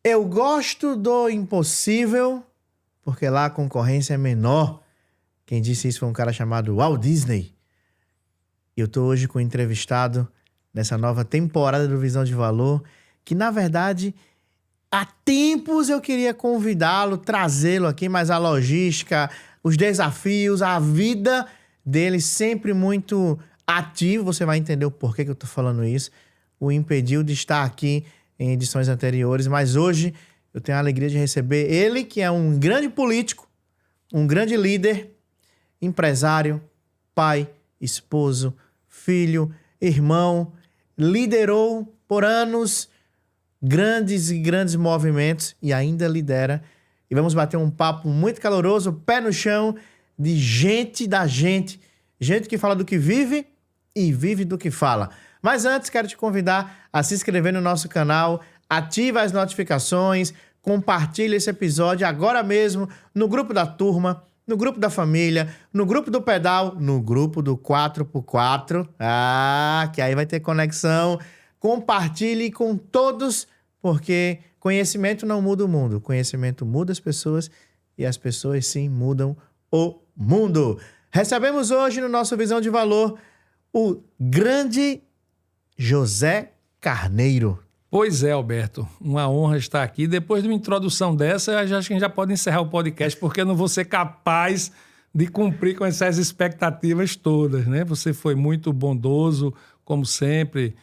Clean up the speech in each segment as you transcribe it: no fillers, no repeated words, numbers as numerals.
Eu gosto do impossível porque lá a concorrência é menor. Quem disse isso foi um cara chamado Walt Disney. Eu estou hoje com um entrevistado nessa nova temporada do Visão de Valor, que na verdade há tempos eu queria convidá-lo, trazê-lo aqui, mas a logística, os desafios, a vida dele sempre muito ativo, você vai entender o porquê que eu estou falando isso, o impediu de estar aqui em edições anteriores, mas hoje eu tenho a alegria de receber ele, que é um grande político, um grande líder, empresário, pai, esposo, filho, irmão, liderou por anos grandes e grandes movimentos e ainda lidera. E vamos bater um papo muito caloroso, pé no chão, de gente da gente. Gente que fala do que vive e vive do que fala. Mas antes, quero te convidar a se inscrever no nosso canal, ativa as notificações, compartilha esse episódio agora mesmo no grupo da turma, no grupo da família, no grupo do pedal, no grupo do 4x4. Que aí vai ter conexão. Compartilhe com todos, porque conhecimento não muda o mundo. Conhecimento muda as pessoas e as pessoas sim mudam o mundo. Recebemos hoje no nosso Visão de Valor o grande José Carneiro. Pois é, Alberto, uma honra estar aqui. Depois de uma introdução dessa, eu acho que a gente já pode encerrar o podcast, porque eu não vou ser capaz de cumprir com essas expectativas todas, né? Você foi muito bondoso, como sempre,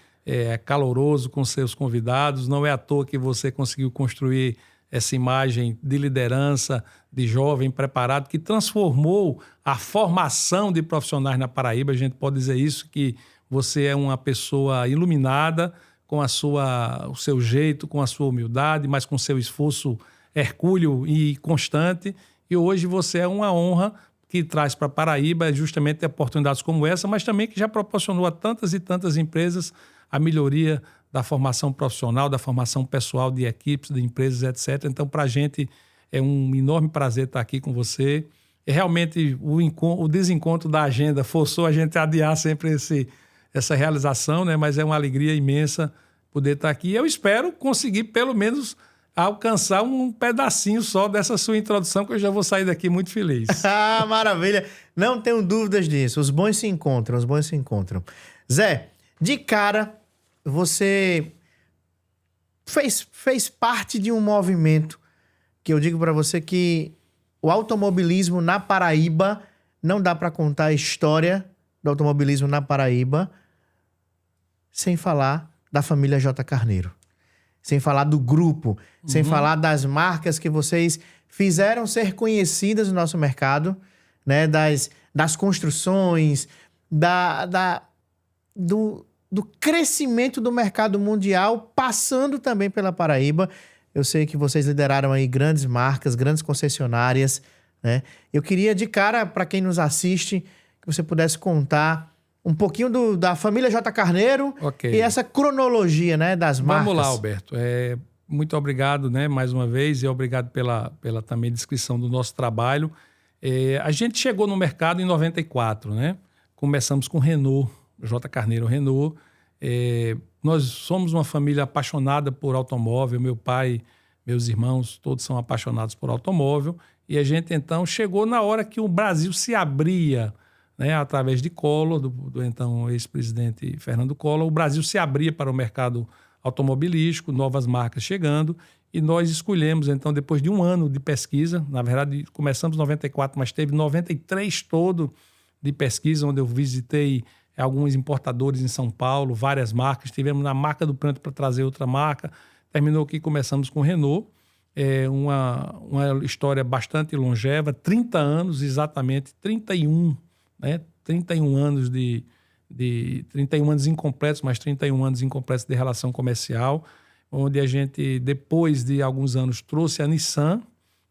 caloroso com seus convidados. Não é à toa que você conseguiu construir essa imagem de liderança, de jovem preparado, que transformou a formação de profissionais na Paraíba. A gente pode dizer isso, que você é uma pessoa iluminada, com o seu jeito, com a sua humildade, mas com seu esforço hercúleo e constante. E hoje você é uma honra que traz para a Paraíba justamente oportunidades como essa, mas também que já proporcionou a tantas e tantas empresas a melhoria da formação profissional, da formação pessoal de equipes, de empresas, etc. Então, para a gente é um enorme prazer estar aqui com você. E realmente o desencontro da agenda forçou a gente a adiar sempre essa realização, né? Mas é uma alegria imensa poder estar aqui. Eu espero conseguir, pelo menos, alcançar um pedacinho só dessa sua introdução, que eu já vou sair daqui muito feliz. Maravilha! Não tenho dúvidas disso. Os bons se encontram, os bons se encontram. Zé, de cara, você fez parte de um movimento que eu digo para você que o automobilismo na Paraíba, não dá para contar a história do automobilismo na Paraíba sem falar da família J. Carneiro. Sem falar do grupo, sem falar das marcas que vocês fizeram ser conhecidas no nosso mercado, né? Das construções, do crescimento do mercado mundial, passando também pela Paraíba. Eu sei que vocês lideraram aí grandes marcas, grandes concessionárias, né? Eu queria, de cara, para quem nos assiste, que você pudesse contar um pouquinho da família J. Carneiro. Okay. E essa cronologia, né, das marcas. Vamos lá, Alberto. Muito obrigado, né, mais uma vez, e obrigado pela também descrição do nosso trabalho. A gente chegou no mercado em 94, né? Começamos com Renault, J. Carneiro Renault. Nós somos uma família apaixonada por automóvel. Meu pai, meus irmãos, todos são apaixonados por automóvel. E a gente, então, chegou na hora que o Brasil se abria, né, através de Collor, do então ex-presidente Fernando Collor. O Brasil se abria para o mercado automobilístico, novas marcas chegando, e nós escolhemos, então, depois de um ano de pesquisa, na verdade, começamos em 94, mas teve 93 todo de pesquisa, onde eu visitei alguns importadores em São Paulo, várias marcas, tivemos na marca do pranto para trazer outra marca, terminou que começamos com Renault, uma história bastante longeva, 30 anos exatamente, 31, né? 31 anos 31 anos incompletos, mas 31 anos incompletos de relação comercial, onde a gente, depois de alguns anos, trouxe a Nissan,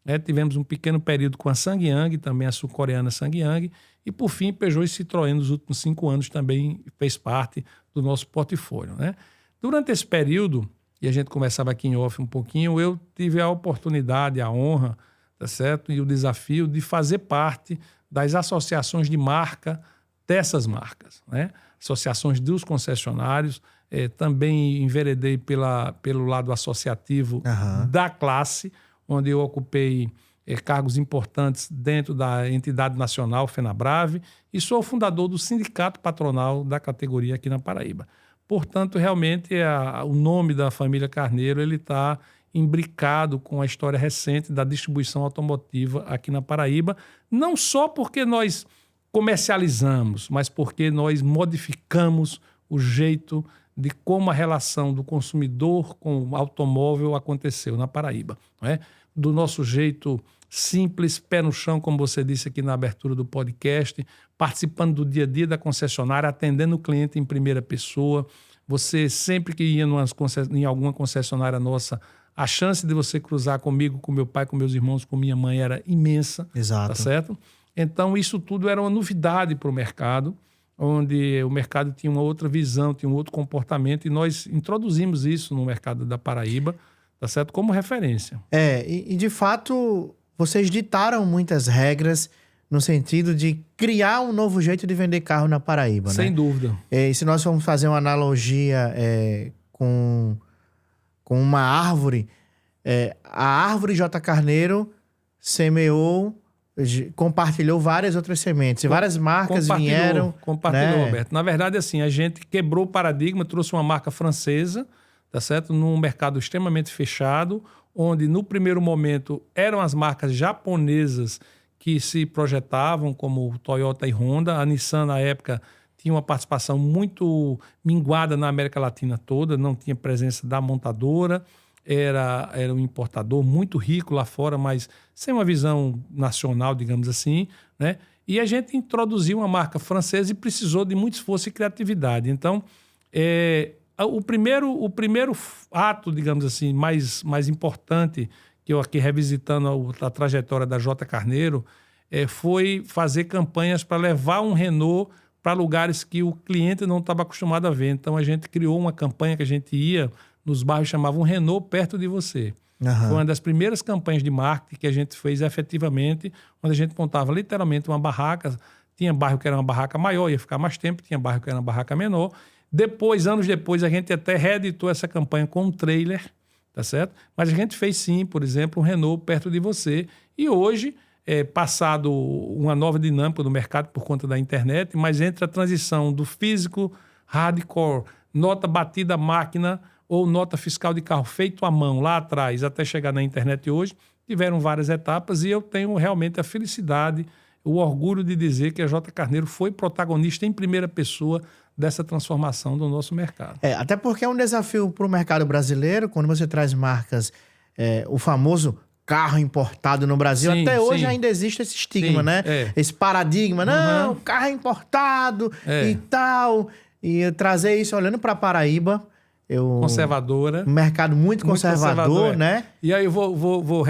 né? Tivemos um pequeno período com a SsangYong, também a sul-coreana SsangYong, e por fim, Peugeot e Citroën nos últimos 5 anos também fez parte do nosso portfólio, né? Durante esse período, e a gente conversava aqui em off um pouquinho, eu tive a oportunidade, a honra, tá certo? E o desafio de fazer parte das associações de marca dessas marcas, né? associações dos concessionários, também enveredei pelo lado associativo da classe, onde eu ocupei cargos importantes dentro da entidade nacional, FENABRAVE, e sou o fundador do sindicato patronal da categoria aqui na Paraíba. Portanto, realmente, o nome da família Carneiro está imbricado com a história recente da distribuição automotiva aqui na Paraíba, não só porque nós comercializamos, mas porque nós modificamos o jeito de como a relação do consumidor com o automóvel aconteceu na Paraíba, não é? Do nosso jeito simples, pé no chão, como você disse aqui na abertura do podcast, participando do dia a dia da concessionária, atendendo o cliente em primeira pessoa. Você sempre que ia em alguma concessionária nossa, a chance de você cruzar comigo, com meu pai, com meus irmãos, com minha mãe era imensa. Exato. Tá certo? Então, isso tudo era uma novidade para o mercado, onde o mercado tinha uma outra visão, tinha um outro comportamento, e nós introduzimos isso no mercado da Paraíba, tá certo? Como referência. E de fato, vocês ditaram muitas regras no sentido de criar um novo jeito de vender carro na Paraíba, né? Sem dúvida. E se nós formos fazer uma analogia com uma árvore, a árvore J. Carneiro semeou, compartilhou várias outras sementes. E várias marcas vieram... Compartilhou, né? Alberto. Na verdade, assim, a gente quebrou o paradigma, trouxe uma marca francesa, tá certo? Num mercado extremamente fechado, onde no primeiro momento eram as marcas japonesas que se projetavam, como Toyota e Honda. A Nissan, na época, tinha uma participação muito minguada na América Latina toda, não tinha presença da montadora, era um importador muito rico lá fora, mas sem uma visão nacional, digamos assim, né? E a gente introduziu uma marca francesa e precisou de muito esforço e criatividade. Então, o primeiro ato, digamos assim, mais importante, que eu aqui revisitando a trajetória da J. Carneiro, foi fazer campanhas para levar um Renault para lugares que o cliente não estava acostumado a ver. Então, a gente criou uma campanha que a gente ia nos bairros, chamava um Renault perto de você. Foi uma das primeiras campanhas de marketing que a gente fez efetivamente, onde a gente montava literalmente uma barraca. Tinha bairro que era uma barraca maior, ia ficar mais tempo, tinha bairro que era uma barraca menor. Depois, anos depois, a gente até reeditou essa campanha com um trailer, tá certo? Mas a gente fez sim, por exemplo, um Renault perto de você. E hoje, passado uma nova dinâmica no mercado por conta da internet, mas entre a transição do físico hardcore, nota batida máquina ou nota fiscal de carro feito à mão lá atrás, até chegar na internet hoje, tiveram várias etapas, e eu tenho realmente a felicidade, o orgulho de dizer que a J. Carneiro foi protagonista em primeira pessoa dessa transformação do nosso mercado. Até porque é um desafio para o mercado brasileiro, quando você traz marcas, o famoso carro importado no Brasil. Sim, até hoje sim. ainda existe esse estigma, Sim, né? Esse paradigma, não, carro é importado e tal. E trazer isso olhando para Paraíba... Conservadora. Um mercado muito conservador, né? E aí eu vou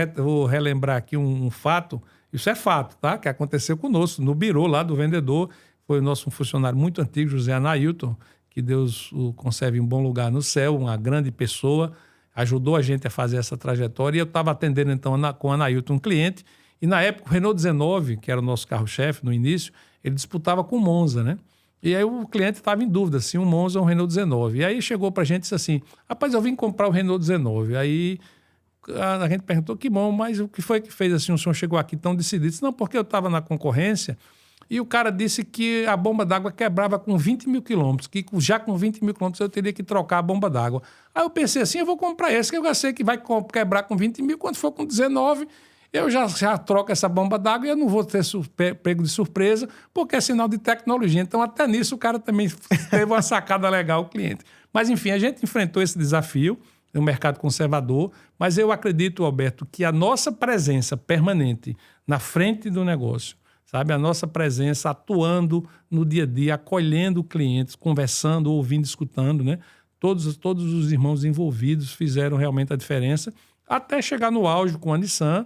relembrar aqui um fato, isso é fato, tá? Que aconteceu conosco, no birô lá do vendedor. Foi o nosso funcionário muito antigo, José Anailton, que Deus o conserve em um bom lugar no céu, uma grande pessoa, ajudou a gente a fazer essa trajetória. E eu estava atendendo então com o Anailton, um cliente, e na época o Renault 19, que era o nosso carro-chefe no início, ele disputava com o Monza, né? E aí o cliente estava em dúvida se um Monza ou um Renault 19. E aí chegou para a gente e disse assim, rapaz, eu vim comprar o Renault 19. Aí a gente perguntou, que bom, mas o que foi que fez assim? O senhor chegou aqui tão decidido? Disse, não, porque eu estava na concorrência e o cara disse que a bomba d'água quebrava com 20 mil quilômetros, que já com 20 mil quilômetros eu teria que trocar a bomba d'água. Aí eu pensei assim, eu vou comprar esse, que eu já sei que vai quebrar com 20 mil, quando for com 19... eu já troco essa bomba d'água e eu não vou ter pego de surpresa, porque é sinal de tecnologia. Então, até nisso, o cara também teve uma sacada legal, o cliente. Mas, enfim, a gente enfrentou esse desafio no mercado conservador, mas eu acredito, Alberto, que a nossa presença permanente na frente do negócio, sabe? A nossa presença atuando no dia a dia, acolhendo clientes, conversando, ouvindo, escutando, né? Todos os irmãos envolvidos fizeram realmente a diferença, até chegar no auge com a Nissan,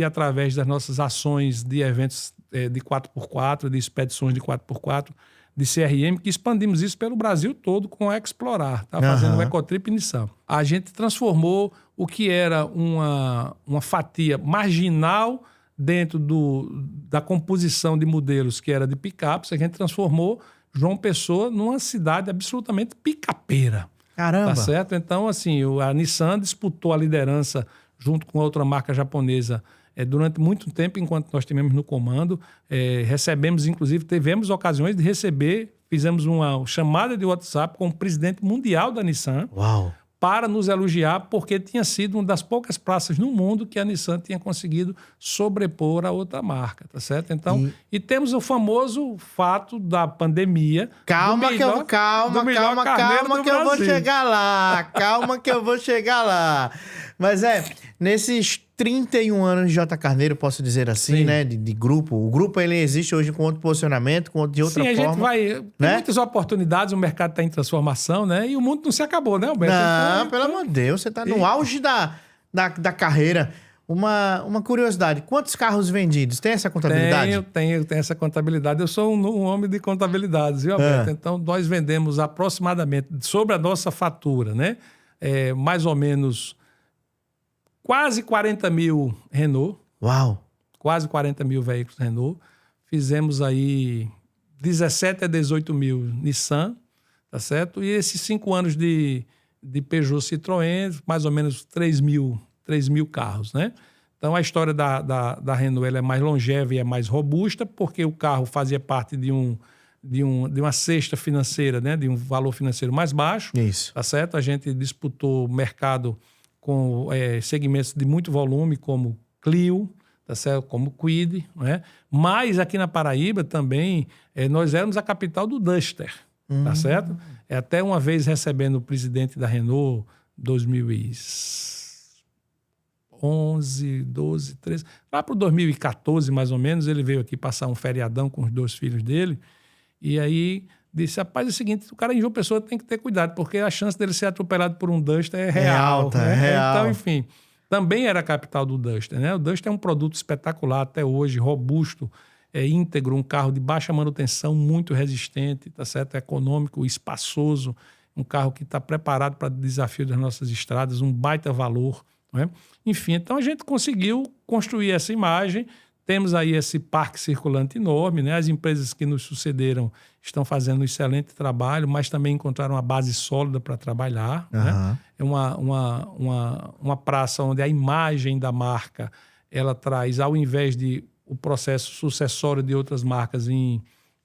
através das nossas ações de eventos de 4x4, de expedições de 4x4, de CRM, que expandimos isso pelo Brasil todo com a Explorar, tá? Fazendo o Ecotrip Nissan. A gente transformou o que era uma fatia marginal dentro da composição de modelos que era de picapes, a gente transformou João Pessoa, numa cidade absolutamente picapeira. Caramba! Tá certo? Então, assim, a Nissan disputou a liderança junto com outra marca japonesa durante muito tempo, enquanto nós estivemos no comando. Recebemos, inclusive, tivemos ocasiões de receber, fizemos uma chamada de WhatsApp com o presidente mundial da Nissan. Uau! Para nos elogiar, porque tinha sido uma das poucas praças no mundo que a Nissan tinha conseguido sobrepor a outra marca, tá certo? Então, e temos o famoso fato da pandemia. Calma que eu vou chegar lá. Calma que eu vou chegar lá. Mas nesses 31 anos de J. Carneiro, posso dizer assim, Sim. né? De grupo. O grupo ele existe hoje com outro posicionamento, de outra Sim, forma. A gente vai. Tem muitas oportunidades, o mercado está em transformação, né? E o mundo não se acabou, né, Alberto? Não, pelo amor de Deus, você está no auge da carreira. Uma curiosidade: quantos carros vendidos? Tem essa contabilidade? Tenho essa contabilidade. Eu sou um homem de contabilidades, viu, Alberto? Então, nós vendemos aproximadamente, sobre a nossa fatura, né? Mais ou menos quase 40 mil Renault. Uau! Quase 40 mil veículos Renault. Fizemos aí 17 a 18 mil Nissan, tá certo? E esses 5 anos de Peugeot Citroën, mais ou menos 3 mil carros, né? Então, a história da Renault ela é mais longeva e é mais robusta, porque o carro fazia parte de uma cesta financeira, né? De um valor financeiro mais baixo. Isso. Tá certo? A gente disputou o mercado com segmentos de muito volume, como Clio, tá certo? Como Kwid, né? Mas aqui na Paraíba também nós éramos a capital do Duster, tá certo? Até uma vez recebendo o presidente da Renault, 2011, 12, 13, lá para o 2014 mais ou menos, ele veio aqui passar um feriadão com os 2 filhos dele, e aí disse, rapaz, é o seguinte, o cara em João Pessoa tem que ter cuidado, porque a chance dele ser atropelado por um Duster é real. Alta, né? é real. Então, enfim, também era a capital do Duster, né? O Duster é um produto espetacular até hoje, robusto, íntegro, um carro de baixa manutenção, muito resistente, tá certo? Econômico, espaçoso, um carro que está preparado para o desafio das nossas estradas, um baita valor, né? Enfim, então a gente conseguiu construir essa imagem. Temos aí esse parque circulante enorme, né? As empresas que nos sucederam estão fazendo um excelente trabalho, mas também encontraram uma base sólida para trabalhar. Né? É uma praça onde a imagem da marca ela traz, ao invés de o processo sucessório de outras marcas em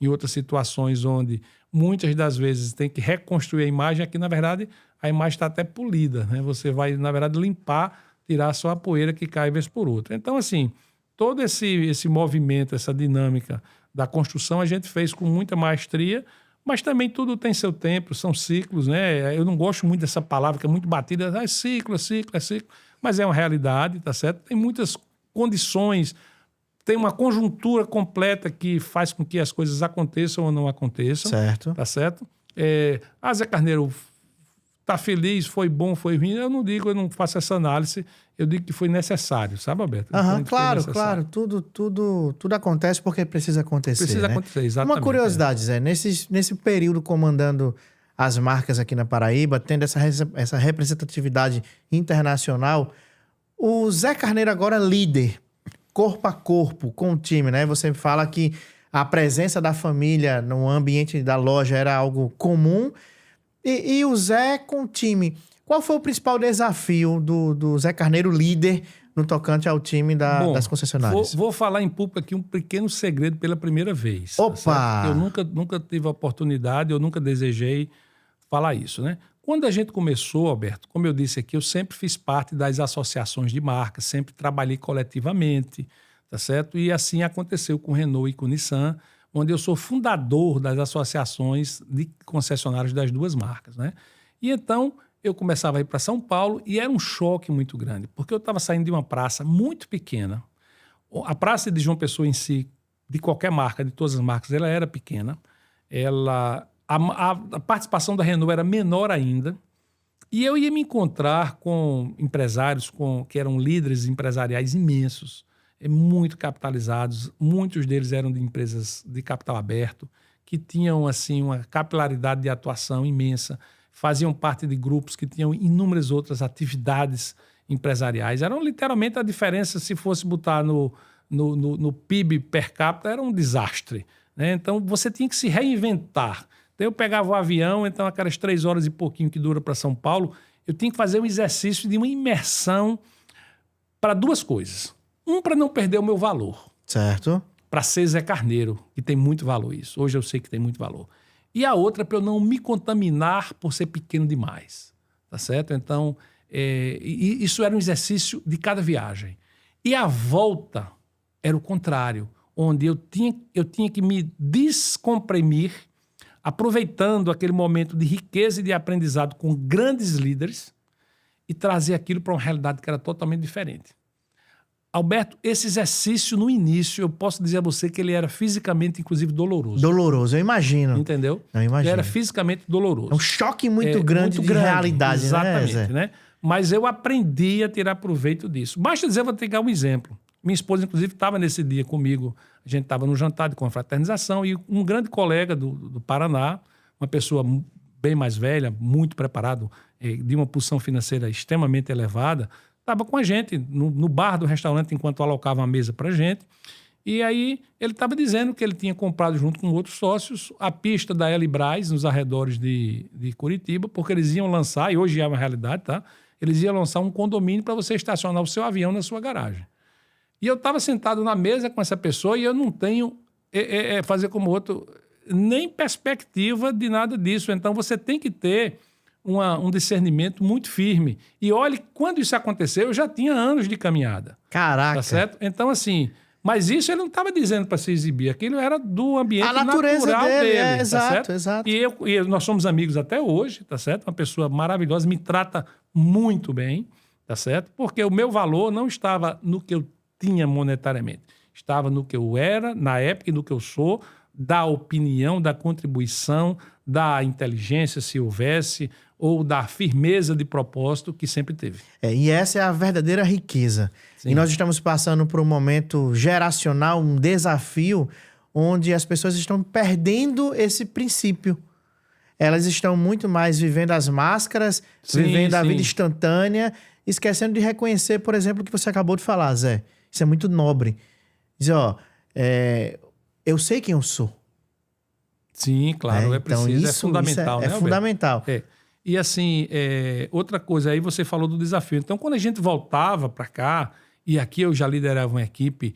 outras situações onde muitas das vezes tem que reconstruir a imagem, aqui, na verdade, a imagem está até polida. Né? Você vai, na verdade, limpar, tirar só a poeira que cai vez por outra. Então, assim, todo esse movimento, essa dinâmica da construção, a gente fez com muita maestria, mas também tudo tem seu tempo, são ciclos, né? Eu não gosto muito dessa palavra que é muito batida, é ciclo, mas é uma realidade, tá certo? Tem muitas condições, tem uma conjuntura completa que faz com que as coisas aconteçam ou não aconteçam. Certo. Tá certo? Zé Carneiro, tá feliz, foi bom, foi ruim? Eu não faço essa análise, eu digo que foi necessário, sabe, Alberto? Claro. Tudo acontece porque precisa acontecer. Precisa acontecer, exatamente. Uma curiosidade, Zé, nesse período comandando as marcas aqui na Paraíba, tendo essa representatividade internacional, o Zé Carneiro agora líder, corpo a corpo com o time, né? Você fala que a presença da família no ambiente da loja era algo comum. E o Zé com o time, qual foi o principal desafio do Zé Carneiro líder no tocante ao time das concessionárias? Vou falar em público aqui um pequeno segredo pela primeira vez. Opa! Tá, eu nunca tive a oportunidade, eu nunca desejei falar isso, né? Quando a gente começou, Alberto, como eu disse aqui, eu sempre fiz parte das associações de marcas, sempre trabalhei coletivamente, tá certo? E assim aconteceu com Renault e com Nissan, onde eu sou fundador das associações de concessionários das duas marcas, né? E então eu começava a ir para São Paulo e era um choque muito grande, porque eu estava saindo de uma praça muito pequena. A praça de João Pessoa em si, de qualquer marca, de todas as marcas, ela era pequena. A participação da Renault era menor ainda. E eu ia me encontrar com empresários que eram líderes empresariais imensos, muito capitalizados, muitos deles eram de empresas de capital aberto, que tinham assim uma capilaridade de atuação imensa, faziam parte de grupos que tinham inúmeras outras atividades empresariais. Eram literalmente a diferença, se fosse botar no PIB per capita, era um desastre. né? Então, você tinha que se reinventar. Então, eu pegava o avião, então aquelas 3 horas e pouquinho que dura para São Paulo, eu tinha que fazer um exercício de uma imersão para 2 coisas. Para não perder o meu valor. Certo. Para ser Zé Carneiro, que tem muito valor isso. Hoje eu sei que tem muito valor. E a outra para eu não me contaminar por ser pequeno demais. Tá certo? Então, isso era um exercício de cada viagem. E a volta era o contrário, onde eu tinha que me descomprimir, aproveitando aquele momento de riqueza e de aprendizado com grandes líderes e trazer aquilo para uma realidade que era totalmente diferente. Alberto, esse exercício no início, eu posso dizer a você que ele era fisicamente, inclusive, doloroso. Doloroso, eu imagino. Entendeu? Eu imagino. Ele era fisicamente doloroso. É um choque muito grande de realidade, exatamente, né, Zé? né? Mas eu aprendi a tirar proveito disso. Basta dizer, eu vou pegar um exemplo. Minha esposa, inclusive, estava nesse dia comigo. A gente estava no jantar de confraternização e um grande colega do Paraná, uma pessoa bem mais velha, muito preparado, de uma posição financeira extremamente elevada, estava com a gente no bar do restaurante enquanto alocava uma mesa para a gente. E aí ele estava dizendo que ele tinha comprado junto com outros sócios a pista da Elibraz nos arredores de Curitiba, porque eles iam lançar, e hoje é uma realidade, tá? Eles iam lançar um condomínio para você estacionar o seu avião na sua garagem. E eu estava sentado na mesa com essa pessoa e eu não tenho, fazer como outro, nem perspectiva de nada disso. Então você tem que ter um discernimento muito firme. E olhe, quando isso aconteceu, eu já tinha anos de caminhada. Caraca. Tá certo? Então, assim, mas isso ele não estava dizendo para se exibir. Aquilo era do ambiente a natureza natural dele. Tá exato, certo? exato. E nós somos amigos até hoje, tá certo? Uma pessoa maravilhosa, me trata muito bem, tá certo? Porque o meu valor não estava no que eu tinha monetariamente. Estava no que eu era, na época, e no que eu sou, da opinião, da contribuição, da inteligência, se houvesse, ou da firmeza de propósito que sempre teve. E essa é a verdadeira riqueza. Sim. E nós estamos passando por um momento geracional, um desafio, onde as pessoas estão perdendo esse princípio. Elas estão muito mais vivendo as máscaras, vivendo a vida instantânea, esquecendo de reconhecer, por exemplo, o que você acabou de falar, Zé. Isso é muito nobre. Dizer, eu sei quem eu sou. Sim, claro, então preciso, é fundamental, né, É fundamental. E assim, outra coisa, aí você falou do desafio. Então, quando a gente voltava para cá, e aqui eu já liderava uma equipe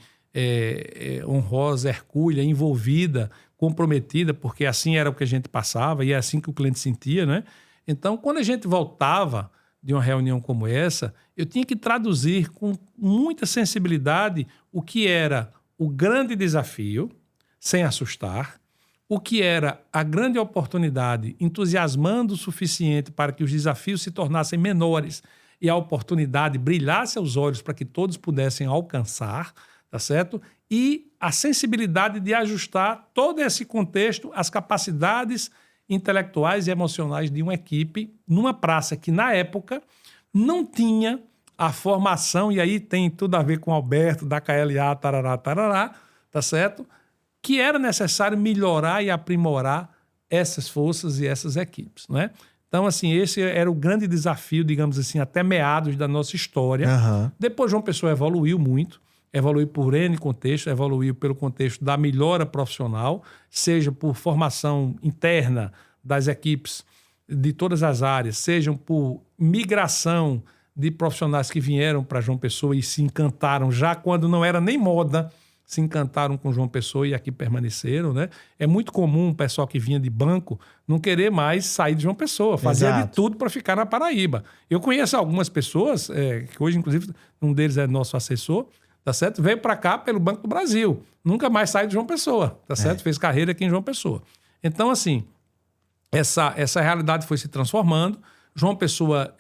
honrosa, hercúlea, envolvida, comprometida, porque assim era o que a gente passava e é assim que o cliente sentia, né? Então, quando a gente voltava de uma reunião como essa, eu tinha que traduzir com muita sensibilidade o que era o grande desafio, sem assustar, o que era a grande oportunidade, entusiasmando o suficiente para que os desafios se tornassem menores e a oportunidade brilhasse aos olhos para que todos pudessem alcançar, tá certo? E a sensibilidade de ajustar todo esse contexto às capacidades intelectuais e emocionais de uma equipe numa praça que, na época, não tinha a formação, e aí tem tudo a ver com o Alberto, da KLA, tarará, tarará, tá certo? Que era necessário melhorar e aprimorar essas forças e essas equipes, não é? Então, assim, esse era o grande desafio, digamos assim, até meados da nossa história. Uhum. Depois, João Pessoa evoluiu muito, evoluiu por N contexto, evoluiu pelo contexto da melhora profissional, seja por formação interna das equipes de todas as áreas, sejam por migração de profissionais que vieram para João Pessoa e se encantaram já quando não era nem moda, se encantaram com João Pessoa e aqui permaneceram, né? É muito comum o pessoal que vinha de banco não querer mais sair de João Pessoa, fazia de tudo para ficar na Paraíba. Eu conheço algumas pessoas, que hoje, inclusive, um deles é nosso assessor, tá certo? Veio para cá pelo Banco do Brasil, nunca mais saiu de João Pessoa, tá certo? Fez carreira aqui em João Pessoa. Então, assim, essa realidade foi se transformando. João Pessoa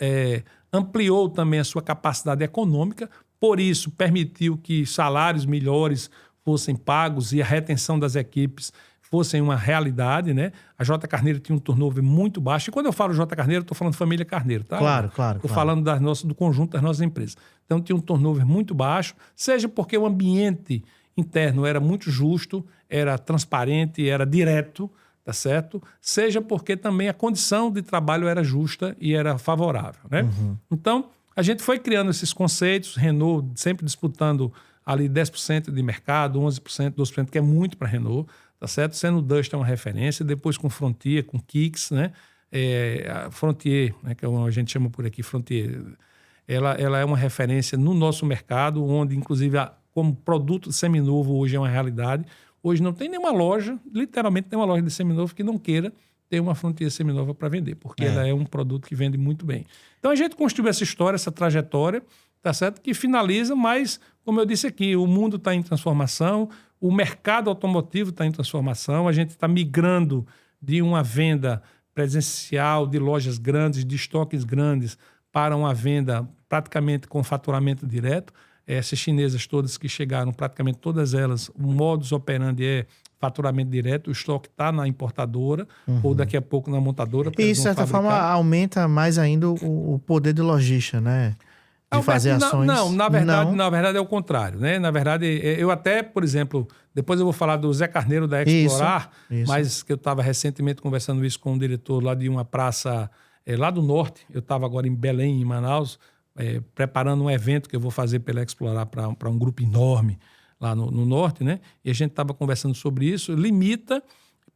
ampliou também a sua capacidade econômica, por isso permitiu que salários melhores fossem pagos e a retenção das equipes fossem uma realidade, né? A J. Carneiro tinha um turnover muito baixo. E quando eu falo J. Carneiro, estou falando família Carneiro, tá? Claro. Estou falando do conjunto das nossas empresas. Então, tinha um turnover muito baixo, seja porque o ambiente interno era muito justo, era transparente, era direto, tá certo? Seja porque também a condição de trabalho era justa e era favorável, né? Uhum. Então, a gente foi criando esses conceitos, Renault sempre disputando ali 10% de mercado, 11%, 12%, que é muito para a Renault, tá certo? Sendo o Dust é uma referência, depois com Frontier, com Kicks, né? A Frontier, né, que a gente chama por aqui Frontier, ela é uma referência no nosso mercado, onde inclusive como produto seminovo hoje é uma realidade. Hoje não tem nenhuma loja, literalmente nenhuma loja de seminovo que não queira ter uma Frontier seminova para vender, porque ela é um produto que vende muito bem. Então a gente construiu essa história, essa trajetória, tá certo? Que finaliza, mas como eu disse aqui, o mundo está em transformação, o mercado automotivo está em transformação, a gente está migrando de uma venda presencial de lojas grandes, de estoques grandes, para uma venda praticamente com faturamento direto. Essas chinesas todas que chegaram, praticamente todas elas, o modus operandi é faturamento direto, o estoque está na importadora ou daqui a pouco na montadora. E isso, de certa forma, aumenta mais ainda o poder de logística, né? De fazer ações. Não, na verdade é o contrário, né? Na verdade, eu até, por exemplo, depois eu vou falar do Zé Carneiro da Explorar, isso. mas que eu estava recentemente conversando isso com um diretor lá de uma praça lá do norte. Eu estava agora em Belém, em Manaus, preparando um evento que eu vou fazer pela Explorar para um grupo enorme lá no norte, né? E a gente estava conversando sobre isso. Limita,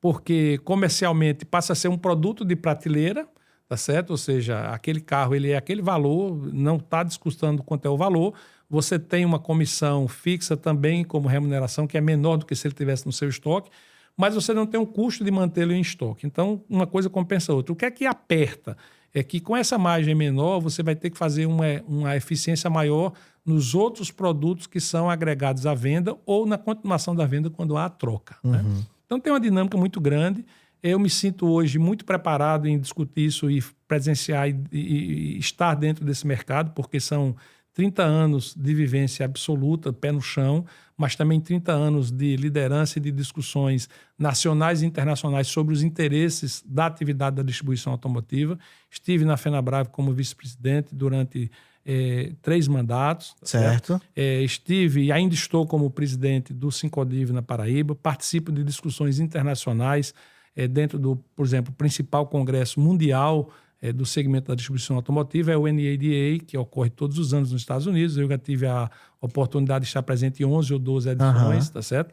porque comercialmente passa a ser um produto de prateleira, tá certo? Ou seja, aquele carro, ele é aquele valor, não está discutindo quanto é o valor. Você tem uma comissão fixa também como remuneração, que é menor do que se ele tivesse no seu estoque, mas você não tem um custo de mantê-lo em estoque. Então, uma coisa compensa a outra. O que é que aperta? É que com essa margem menor, você vai ter que fazer uma eficiência maior nos outros produtos que são agregados à venda ou na continuação da venda quando há a troca. Né? Então, tem uma dinâmica muito grande. Eu me sinto hoje muito preparado em discutir isso e presenciar e estar dentro desse mercado, porque são 30 anos de vivência absoluta, pé no chão, mas também 30 anos de liderança e de discussões nacionais e internacionais sobre os interesses da atividade da distribuição automotiva. Estive na FenaBrave como vice-presidente durante 3 mandatos. Certo. Estive e ainda estou como presidente do Sincodiv na Paraíba, participo de discussões internacionais dentro do, por exemplo, principal congresso mundial do segmento da distribuição automotiva, é o NADA, que ocorre todos os anos nos Estados Unidos. Eu já tive a oportunidade de estar presente em 11 ou 12 edições, tá certo?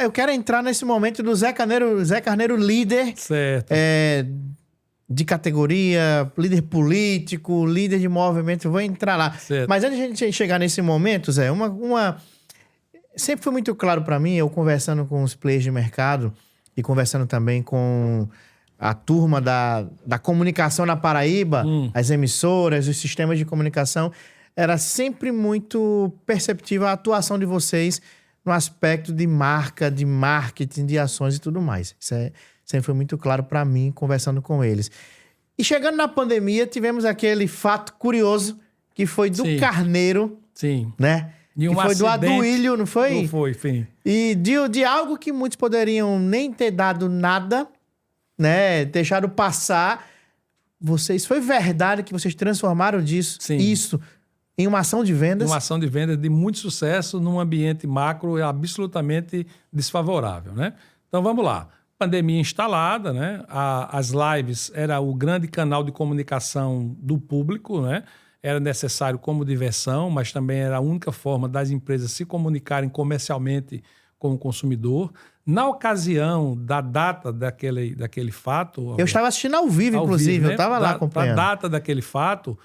Eu quero entrar nesse momento do Zé Carneiro líder. Certo. De categoria, líder político, líder de movimento, eu vou entrar lá. Certo. Mas antes de a gente chegar nesse momento, Zé, sempre foi muito claro para mim, eu conversando com os players de mercado e conversando também com a turma da comunicação na Paraíba, as emissoras, os sistemas de comunicação, era sempre muito perceptível a atuação de vocês no aspecto de marca, de marketing, de ações e tudo mais. Isso sempre foi muito claro para mim, conversando com eles. E chegando na pandemia, tivemos aquele fato curioso, que foi do Carneiro, Sim. né? Que foi do Aduílio, não foi? Não foi, sim. E de algo que muitos poderiam nem ter dado nada, né? Deixaram passar. Foi verdade que vocês transformaram isso em uma ação de vendas? Uma ação de vendas de muito sucesso num ambiente macro absolutamente desfavorável, né? Então, vamos lá. Pandemia instalada, né? As lives era o grande canal de comunicação do público, né? Era necessário como diversão, mas também era a única forma das empresas se comunicarem comercialmente com o consumidor. Na ocasião da data daquele fato... Eu estava assistindo ao vivo, inclusive, né? Eu estava lá acompanhando. Na data daquele fato,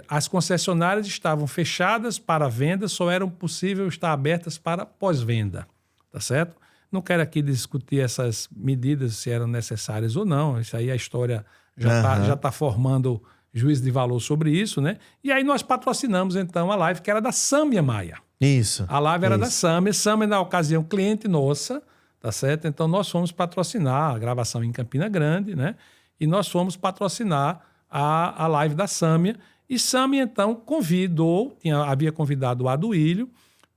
as concessionárias estavam fechadas para venda, só eram possível estar abertas para pós-venda, tá certo? Não quero aqui discutir essas medidas, se eram necessárias ou não. Isso aí a história já está formando juízo de valor sobre isso, né? E aí nós patrocinamos, então, a live que era da Sâmia Maia. Isso. A live era da Sâmia. Sâmia, na ocasião, cliente nossa, tá certo? Então, nós fomos patrocinar a gravação em Campina Grande, né? E nós fomos patrocinar a live da Sâmia. E Sâmia, então, havia convidado o Aduílio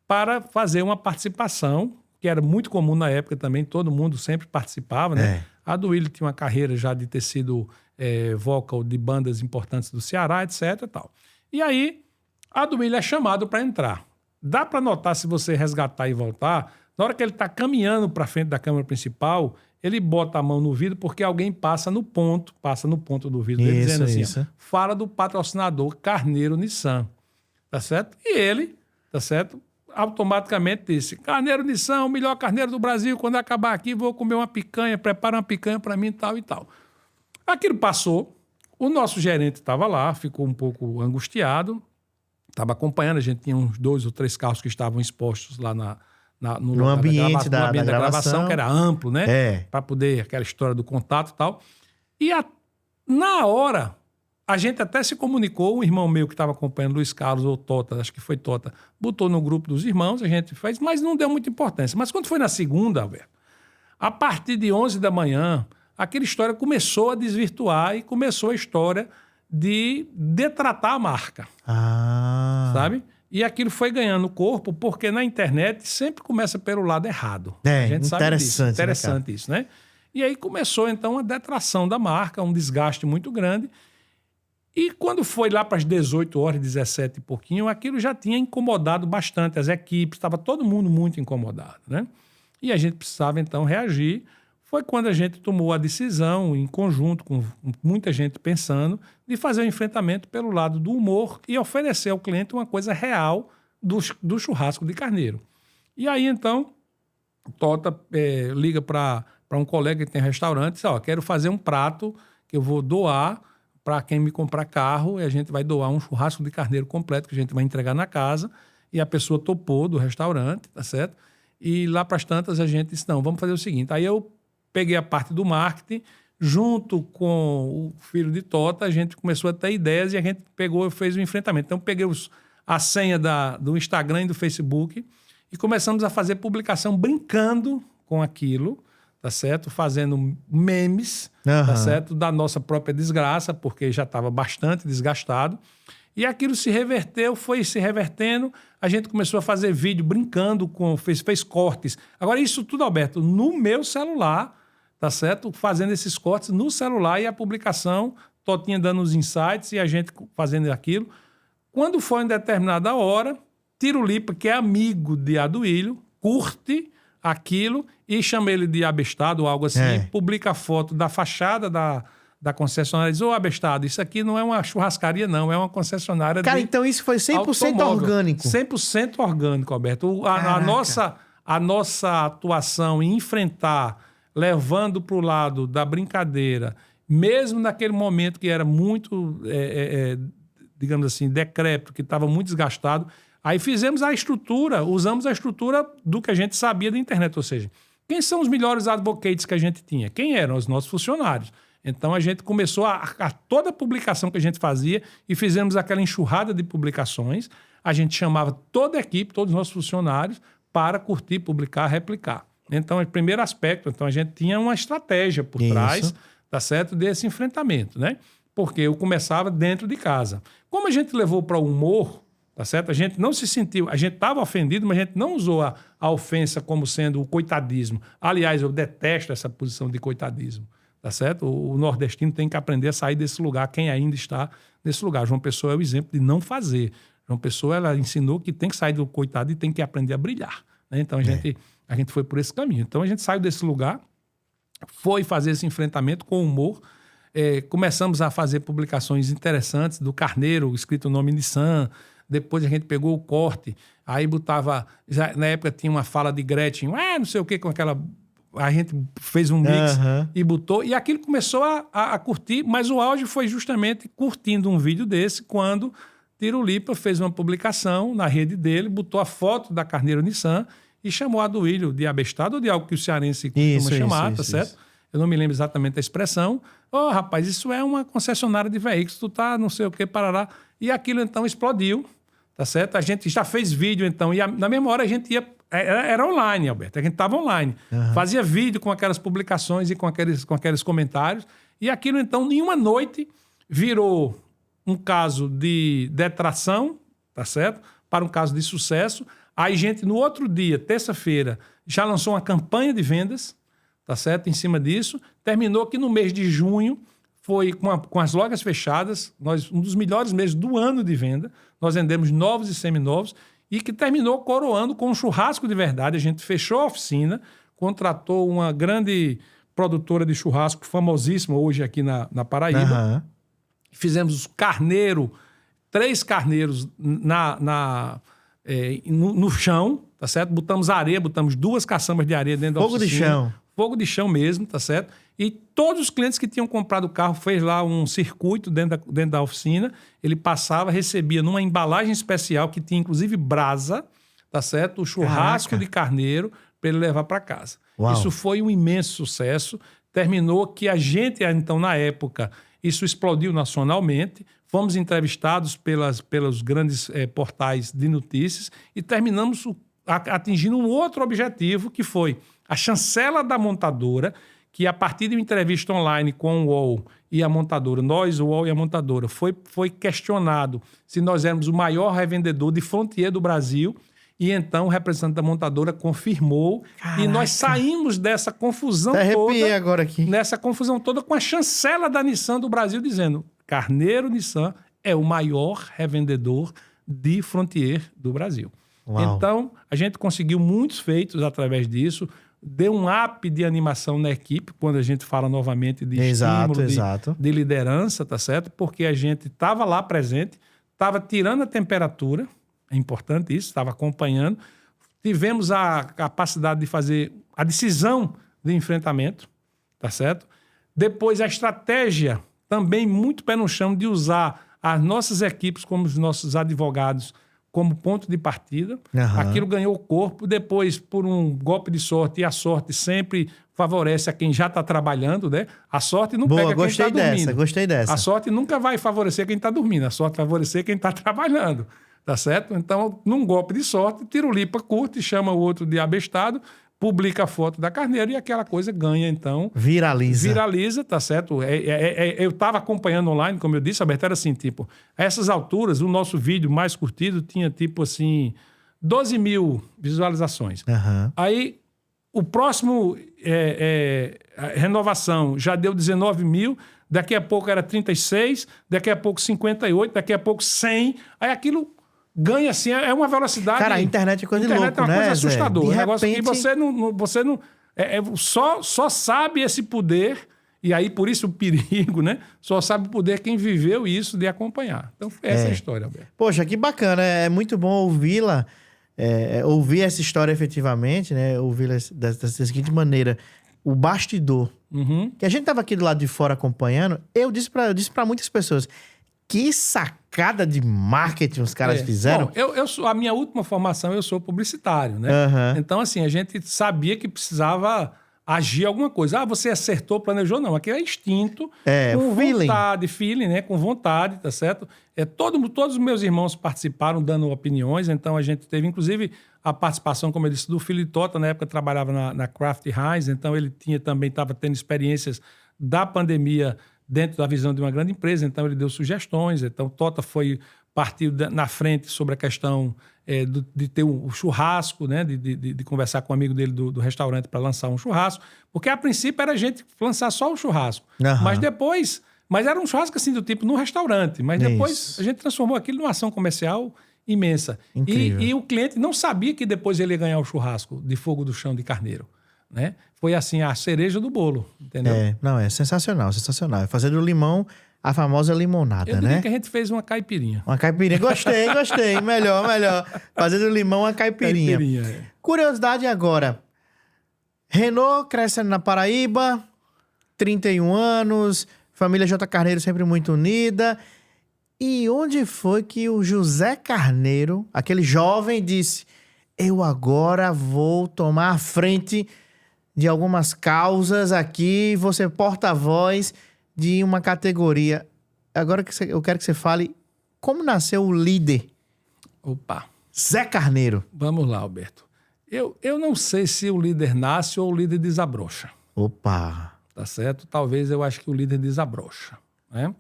para fazer uma participação, que era muito comum na época também, todo mundo sempre participava, né? A Aduílio tinha uma carreira já de ter sido vocal de bandas importantes do Ceará, etc. E tal. E aí, a Aduílio é chamado para entrar. Dá para notar, se você resgatar e voltar, na hora que ele está caminhando para frente da câmera principal, ele bota a mão no vidro porque alguém passa no ponto do vidro dele, dizendo assim, fala do patrocinador Carneiro Nissan, tá certo? E ele, tá certo? automaticamente disse: Carneiro Nissan, o melhor carneiro do Brasil. Quando acabar aqui, vou comer uma picanha, prepara uma picanha para mim e tal e tal. Aquilo passou. O nosso gerente estava lá, ficou um pouco angustiado, estava acompanhando. A gente tinha uns 2 ou 3 carros que estavam expostos lá no ambiente da gravação, que era amplo, né? Para poder, aquela história do contato e tal. E na hora, a gente até se comunicou, um irmão meu que estava acompanhando, Luiz Carlos ou Tota, acho que foi Tota, botou no grupo dos irmãos, a gente fez, mas não deu muita importância. Mas quando foi na segunda, Alberto, a partir de 11 da manhã, aquela história começou a desvirtuar e começou a história de detratar a marca. Sabe? E aquilo foi ganhando corpo, porque na internet sempre começa pelo lado errado. A gente sabe disso. Interessante, né, isso, né? E aí começou, então, a detração da marca, um desgaste muito grande. E quando foi lá para as 18 horas, 17 e pouquinho, aquilo já tinha incomodado bastante as equipes, estava todo mundo muito incomodado, né? E a gente precisava, então, reagir. Foi quando a gente tomou a decisão, em conjunto com muita gente pensando, de fazer o enfrentamento pelo lado do humor e oferecer ao cliente uma coisa real do churrasco de carneiro. E aí, então, Tota liga para um colega que tem restaurante e diz: ó, quero fazer um prato que eu vou doar para quem me comprar carro, e a gente vai doar um churrasco de carneiro completo que a gente vai entregar na casa. E a pessoa topou do restaurante, tá certo? E lá para as tantas a gente disse: não, vamos fazer o seguinte. Aí eu peguei a parte do marketing, junto com o filho de Tota, a gente começou a ter ideias e a gente pegou e fez o enfrentamento. Então, peguei a senha do Instagram e do Facebook e começamos a fazer publicação brincando com aquilo, tá certo? Fazendo memes, tá certo? Da nossa própria desgraça, porque já estava bastante desgastado. E aquilo se reverteu, foi se revertendo. A gente começou a fazer vídeo brincando, fez cortes. Agora, isso tudo, Alberto, no meu celular, tá certo? Fazendo esses cortes no celular e a publicação, Totinha dando os insights e a gente fazendo aquilo. Quando foi em determinada hora, Tirulipa, que é amigo de Aduílio, curte aquilo e chama ele de abestado ou algo assim, publica a foto da fachada da concessionária e diz: ô, abestado, isso aqui não é uma churrascaria, não, é uma concessionária Cara, então isso foi 100% automóvel. orgânico. 100% orgânico, Alberto. A nossa atuação em enfrentar, levando para o lado da brincadeira, mesmo naquele momento que era muito, digamos assim, decrépito, que estava muito desgastado, aí fizemos a estrutura, usamos a estrutura do que a gente sabia da internet, ou seja, quem são os melhores advocates que a gente tinha? Quem eram? Os nossos funcionários. Então, a gente começou a toda a publicação que a gente fazia e fizemos aquela enxurrada de publicações. A gente chamava toda a equipe, todos os nossos funcionários, para curtir, publicar, replicar. Então, o primeiro aspecto, então, a gente tinha uma estratégia por trás, tá certo, desse enfrentamento, né? Porque eu começava dentro de casa. Como a gente levou para o humor, tá certo? A gente não se sentiu, a gente estava ofendido, mas a gente não usou a ofensa como sendo o coitadismo. Aliás, eu detesto essa posição de coitadismo. Tá certo? O nordestino tem que aprender a sair desse lugar, quem ainda está nesse lugar. João Pessoa é o exemplo de não fazer. João Pessoa, ela ensinou que tem que sair do coitado e tem que aprender a brilhar, né? Então, a gente foi por esse caminho. Então, a gente saiu desse lugar, foi fazer esse enfrentamento com humor, começamos a fazer publicações interessantes do carneiro, escrito o nome Nissan. Depois a gente pegou o corte, aí botava... na época tinha uma fala de Gretchen, não sei o que, com aquela... A gente fez um mix e botou, e aquilo começou a curtir, mas o auge foi justamente curtindo um vídeo desse, quando Tirulipa fez uma publicação na rede dele, botou a foto da Carneiro Nissan e chamou Aduílio de abestado, ou de algo que o cearense costuma chamar, tá certo? Eu não me lembro exatamente a expressão. Rapaz, isso é uma concessionária de veículos, tu tá não sei o que, parará. E aquilo então explodiu, tá certo? A gente já fez vídeo então, e na mesma hora a gente ia... Era online, Alberto. A gente estava online. Fazia vídeo com aquelas publicações e com aqueles comentários. E aquilo, então, em uma noite, virou um caso de detração, tá certo? Para um caso de sucesso. Aí, gente, no outro dia, terça-feira, já lançou uma campanha de vendas, tá certo? Em cima disso. Terminou que no mês de junho, foi com as lojas fechadas, um dos melhores meses do ano de venda. Nós vendemos novos e seminovos. E que terminou coroando com um churrasco de verdade. A gente fechou a oficina, contratou uma grande produtora de churrasco, famosíssima hoje aqui na Paraíba. Fizemos 3 carneiros no chão, tá certo? Botamos areia, botamos 2 caçambas de areia dentro da Fogo oficina. de chão. Fogo de chão mesmo, tá certo? E todos os clientes que tinham comprado o carro fez lá um circuito dentro da oficina. Ele passava, recebia numa embalagem especial que tinha inclusive brasa, tá certo? O churrasco de carneiro para ele levar para casa. Uau. Isso foi um imenso sucesso. Terminou que a gente, então, na época, isso explodiu nacionalmente. Fomos entrevistados pelos grandes portais de notícias e terminamos atingindo um outro objetivo, que foi a chancela da montadora, que a partir de uma entrevista online com o UOL e a montadora, nós, o UOL e a montadora, foi questionado se nós éramos o maior revendedor de Frontier do Brasil. E então o representante da montadora confirmou. Caraca. E nós saímos dessa confusão Até toda. arrepiei agora aqui. Nessa confusão toda com a chancela da Nissan do Brasil dizendo: Carneiro Nissan é o maior revendedor de Frontier do Brasil. Uau. Então, a gente conseguiu muitos feitos através disso. Deu um up de animação na equipe, quando a gente fala novamente de estímulo, de liderança, tá certo? Porque a gente estava lá presente, estava tirando a temperatura. É importante isso, estava acompanhando. Tivemos a capacidade de fazer a decisão de enfrentamento, tá certo? Depois a estratégia, também muito pé no chão, de usar as nossas equipes como os nossos advogados como ponto de partida. Uhum. Aquilo ganhou corpo. Depois, por um golpe de sorte, e a sorte sempre favorece a quem já está trabalhando, né? A sorte não pega quem está dormindo. Gostei dessa. A sorte nunca vai favorecer quem está dormindo. A sorte vai favorecer quem está trabalhando. Tá certo? Então, num golpe de sorte, Tirulipa curte, chama o outro de abestado, publica a foto da Carneiro e aquela coisa ganha, então... Viraliza, tá certo? Eu estava acompanhando online, como eu disse, Alberto, era assim, tipo... A essas alturas, o nosso vídeo mais curtido tinha, tipo assim, 12 mil visualizações. Uhum. Aí, o próximo renovação já deu 19 mil, daqui a pouco era 36, daqui a pouco 58, daqui a pouco 100. Aí aquilo... ganha assim, é uma velocidade... Cara, a internet é coisa de louco, né? É uma coisa assustadora. De um negócio repente... que você não só sabe esse poder, e aí por isso o perigo, né? Só sabe o poder quem viveu isso de acompanhar. Então, essa é a história, Alberto. Poxa, que bacana. É muito bom ouvi-la, ouvir essa história efetivamente, né? Ouvi-la da seguinte maneira. O bastidor. Uhum. Que a gente estava aqui do lado de fora acompanhando, eu disse para muitas pessoas... Que sacada de marketing os caras fizeram. Bom, a minha última formação, eu sou publicitário, né? Uhum. Então, assim, a gente sabia que precisava agir alguma coisa. Ah, você acertou, planejou? Não, aqui é instinto, com vontade, feeling, né? Com vontade, tá certo? Todos os meus irmãos participaram dando opiniões, então a gente teve, inclusive, a participação, como eu disse, do filho de Tota, na época trabalhava na Kraft Heinz, então ele também estava tendo experiências da pandemia dentro da visão de uma grande empresa, então ele deu sugestões. Então, Tota partiu na frente sobre a questão de ter o churrasco, né? de conversar com um amigo dele do restaurante para lançar um churrasco, porque a princípio era a gente lançar só o churrasco. Uhum. Mas era um churrasco assim do tipo no restaurante, mas depois a gente transformou aquilo numa ação comercial imensa. E o cliente não sabia que depois ele ia ganhar o churrasco de fogo do chão de carneiro. Né? Foi assim, a cereja do bolo, entendeu? É sensacional, sensacional. Fazer do limão a famosa limonada, Eu diria né? que a gente fez uma caipirinha. Uma caipirinha. Gostei. Melhor. Fazer do limão uma caipirinha. Curiosidade agora. Renault crescendo na Paraíba, 31 anos, família J. Carneiro sempre muito unida. E onde foi que o José Carneiro, aquele jovem, disse... Eu agora vou tomar a frente de algumas causas aqui, vou ser porta-voz de uma categoria. Agora eu quero que você fale como nasceu o líder. Opa! Zé Carneiro. Vamos lá, Alberto. Eu não sei se o líder nasce ou o líder desabrocha. Opa! Tá certo? Talvez eu acho que o líder desabrocha. Né?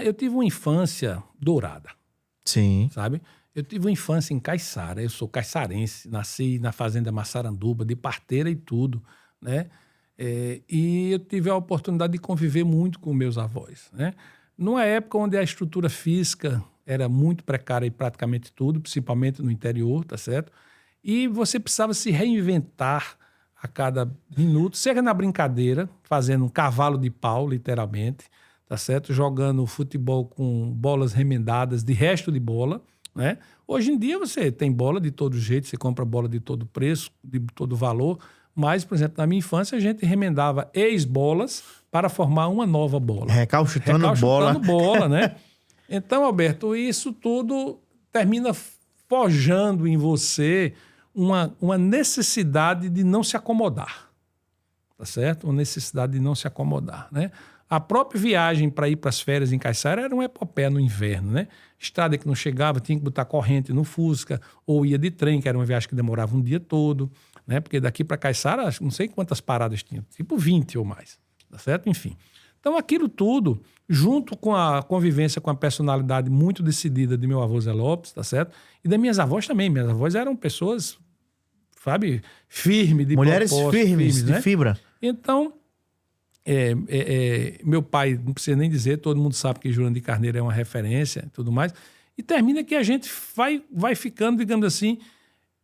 Eu tive uma infância dourada. Sim. Sabe? Eu tive uma infância em Caiçara, eu sou caiçarense, nasci na fazenda Massaranduba, de parteira e tudo, né? E eu tive a oportunidade de conviver muito com meus avós, né? Numa época onde a estrutura física era muito precária em praticamente tudo, principalmente no interior, tá certo? E você precisava se reinventar a cada minuto, seja na brincadeira, fazendo um cavalo de pau, literalmente, tá certo? Jogando futebol com bolas remendadas, de resto de bola, né? Hoje em dia você tem bola de todo jeito, você compra bola de todo preço, de todo valor, mas, por exemplo, na minha infância a gente remendava ex-bolas para formar uma nova bola. Recalchutando bola, né? Então, Alberto, isso tudo termina forjando em você uma necessidade de não se acomodar, tá certo? Uma necessidade de não se acomodar, né? A própria viagem para ir para as férias em Caiçara era uma epopeia no inverno, né? Estrada que não chegava, tinha que botar corrente no Fusca, ou ia de trem, que era uma viagem que demorava um dia todo, né? Porque daqui para Caiçara, não sei quantas paradas tinha, tipo 20 ou mais, tá certo? Enfim. Então, aquilo tudo, junto com a convivência com a personalidade muito decidida de meu avô Zé Lopes, tá certo? E das minhas avós também. Minhas avós eram pessoas, sabe, firmes, de mulheres firmes, né? de fibra. Então, meu pai, não precisa nem dizer, todo mundo sabe que Jurandir Carneiro é uma referência e tudo mais. E termina que a gente vai ficando, digamos assim,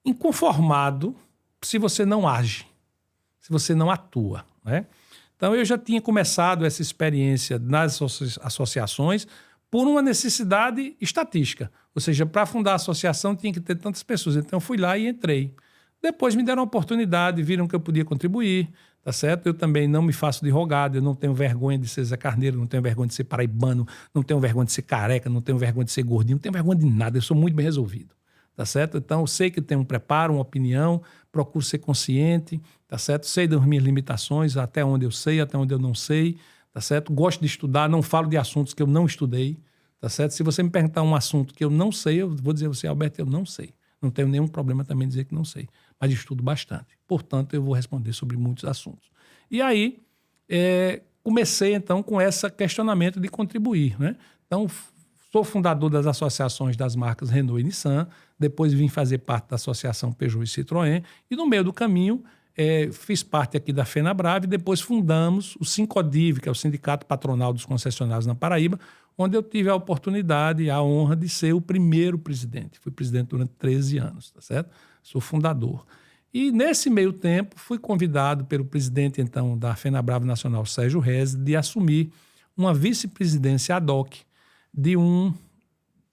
inconformado se você não age, se você não atua, né? Então, eu já tinha começado essa experiência nas associações por uma necessidade estatística. Ou seja, para fundar a associação tinha que ter tantas pessoas. Então, eu fui lá e entrei. Depois me deram a oportunidade, viram que eu podia contribuir, tá certo? Eu também não me faço de rogado, eu não tenho vergonha de ser Zé Carneiro, não tenho vergonha de ser paraibano, não tenho vergonha de ser careca, não tenho vergonha de ser gordinho, não tenho vergonha de nada, eu sou muito bem resolvido, tá certo? Então, eu sei que tenho um preparo, uma opinião, procuro ser consciente, tá certo? Sei das minhas limitações, até onde eu sei, até onde eu não sei, tá certo? Gosto de estudar, não falo de assuntos que eu não estudei, tá certo? Se você me perguntar um assunto que eu não sei, eu vou dizer a você, Alberto, eu não sei. Não tenho nenhum problema também em dizer que não sei, mas estudo bastante. Portanto, eu vou responder sobre muitos assuntos. E aí, comecei, então, com esse questionamento de contribuir, né? Então, sou fundador das associações das marcas Renault e Nissan, depois vim fazer parte da associação Peugeot e Citroën, e no meio do caminho fiz parte aqui da FenaBrave, e depois fundamos o Sincodiv, que é o Sindicato Patronal dos Concessionários na Paraíba, onde eu tive a oportunidade e a honra de ser o primeiro presidente. Fui presidente durante 13 anos, tá certo? Sou fundador. E nesse meio tempo fui convidado pelo presidente, então, da FenaBrave Nacional, Sérgio Rez, de assumir uma vice-presidência ad hoc de um,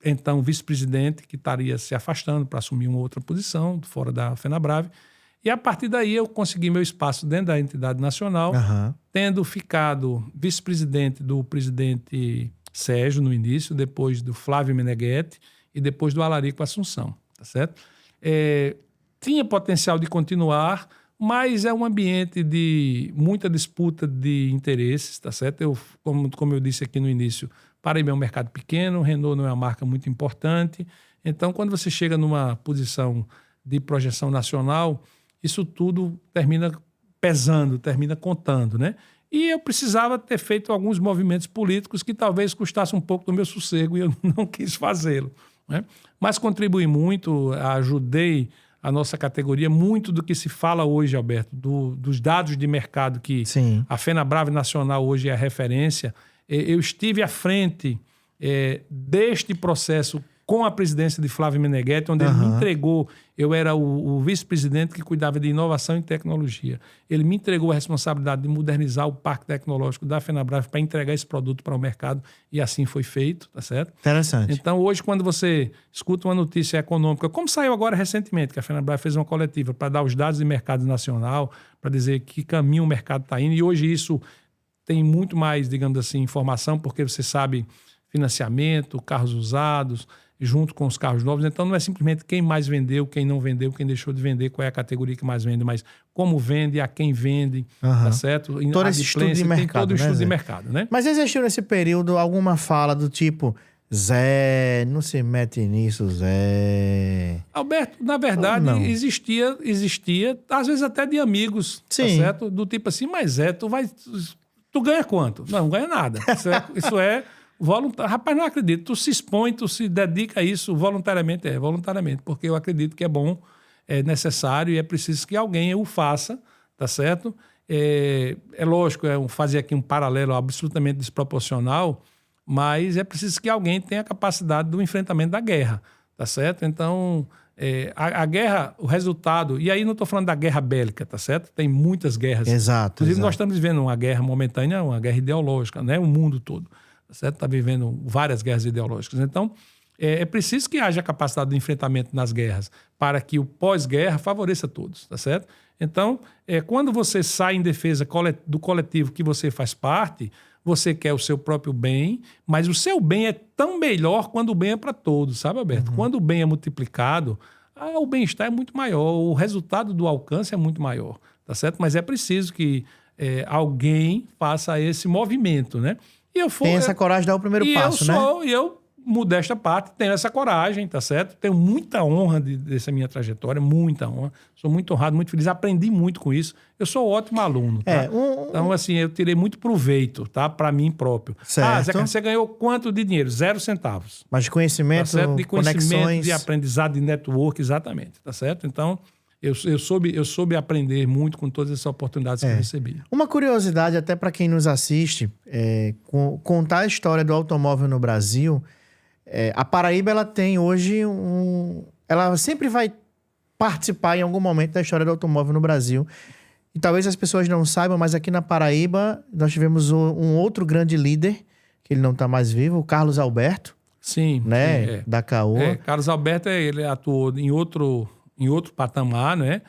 então, vice-presidente que estaria se afastando para assumir uma outra posição fora da FenaBrave. E a partir daí eu consegui meu espaço dentro da entidade nacional, tendo ficado vice-presidente do presidente Sérgio no início, depois do Flávio Meneghetti e depois do Alarico Assunção, tá certo? Tinha potencial de continuar, mas é um ambiente de muita disputa de interesses, tá certo? Como eu disse aqui no início, Paraíba é um mercado pequeno, Renault não é uma marca muito importante. Então, quando você chega numa posição de projeção nacional, isso tudo termina pesando, termina contando, né? E eu precisava ter feito alguns movimentos políticos que talvez custassem um pouco do meu sossego e eu não quis fazê-lo, né? Mas contribuí muito, ajudei a nossa categoria, muito do que se fala hoje, Alberto, dos dados de mercado que a FenaBrave Nacional hoje é a referência. Eu estive à frente deste processo com a presidência de Flávio Meneghetti, onde ele me entregou, eu era o vice-presidente que cuidava de inovação e tecnologia. Ele me entregou a responsabilidade de modernizar o parque tecnológico da FenaBrave para entregar esse produto para o mercado, e assim foi feito, tá certo? Interessante. Então, hoje, quando você escuta uma notícia econômica, como saiu agora recentemente, que a FenaBrave fez uma coletiva para dar os dados de mercado nacional, para dizer que caminho o mercado está indo, e hoje isso tem muito mais, digamos assim, informação, porque você sabe financiamento, carros usados, junto com os carros novos. Então, não é simplesmente quem mais vendeu, quem não vendeu, quem deixou de vender, qual é a categoria que mais vende, mas como vende, a quem vende, tá certo? Todo esse estudo de mercado, tem todo o estudo né, de mercado, né? Mas existiu nesse período alguma fala do tipo, Zé, não se mete nisso, Zé? Alberto, na verdade, existia, às vezes até de amigos, tá certo? Do tipo assim, mas Zé, tu ganha quanto? Não ganha nada, certo? Isso é voluntário. Rapaz, não acredito. Tu se expõe, tu se dedica a isso voluntariamente. Voluntariamente, porque eu acredito que é bom, é necessário e é preciso que alguém o faça, tá certo? É lógico, fazer aqui um paralelo absolutamente desproporcional, mas é preciso que alguém tenha a capacidade do enfrentamento da guerra, tá certo? Então, A guerra, o resultado... E aí não estou falando da guerra bélica, tá certo? Tem muitas guerras. Exato. Inclusive, exato. nós estamos vivendo uma guerra momentânea, uma guerra ideológica, né? O mundo todo, tá certo? Está vivendo várias guerras ideológicas. Então, é preciso que haja capacidade de enfrentamento nas guerras para que o pós-guerra favoreça todos, tá certo? Então, quando você sai em defesa do coletivo que você faz parte, você quer o seu próprio bem, mas o seu bem é tão melhor quando o bem é para todos, sabe, Alberto? Quando o bem é multiplicado, o bem-estar é muito maior, o resultado do alcance é muito maior, tá certo? Mas é preciso que alguém faça esse movimento, né? Tem essa coragem de dar o primeiro passo, né? E eu, modesta parte, tenho essa coragem, tá certo? Tenho muita honra dessa minha trajetória, muita honra. Sou muito honrado, muito feliz, aprendi muito com isso. Eu sou um ótimo aluno, tá? Então, assim, eu tirei muito proveito, tá? Para mim próprio. Certo. Zé, você ganhou quanto de dinheiro? 0 centavos. Mas de conhecimento, tá certo? De conhecimento, conexões... de aprendizado, de network, exatamente, tá certo? Então, eu soube aprender muito com todas essas oportunidades que eu recebi. Uma curiosidade até para quem nos assiste, contar a história do automóvel no Brasil... a Paraíba, ela tem hoje ela sempre vai participar em algum momento da história do automóvel no Brasil. E talvez as pessoas não saibam, mas aqui na Paraíba nós tivemos um outro grande líder, que ele não está mais vivo, o Carlos Alberto. Sim. Né? Da Caoa. Carlos Alberto, ele atuou em outro patamar, né?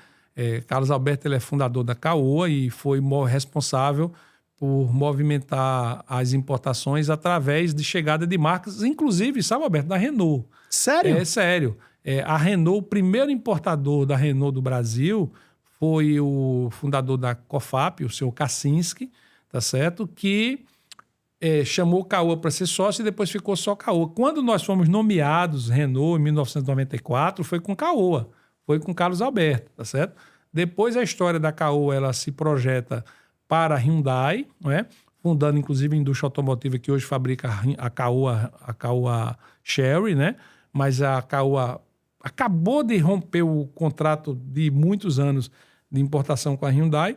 Carlos Alberto, ele é fundador da Caoa e foi responsável por movimentar as importações através de chegada de marcas, inclusive, sabe, Alberto, da Renault. Sério? Sério. A Renault, o primeiro importador da Renault do Brasil foi o fundador da Cofap, o senhor Kaczynski, tá certo? Que chamou Caoa para ser sócio e depois ficou só Caoa. Quando nós fomos nomeados Renault em 1994, foi com Caoa, foi com Carlos Alberto, tá certo? Depois a história da Caoa, ela se projeta para a Hyundai, não é? Fundando inclusive a indústria automotiva que hoje fabrica a Caoa Chery, né? Mas a Caoa acabou de romper o contrato de muitos anos de importação com a Hyundai.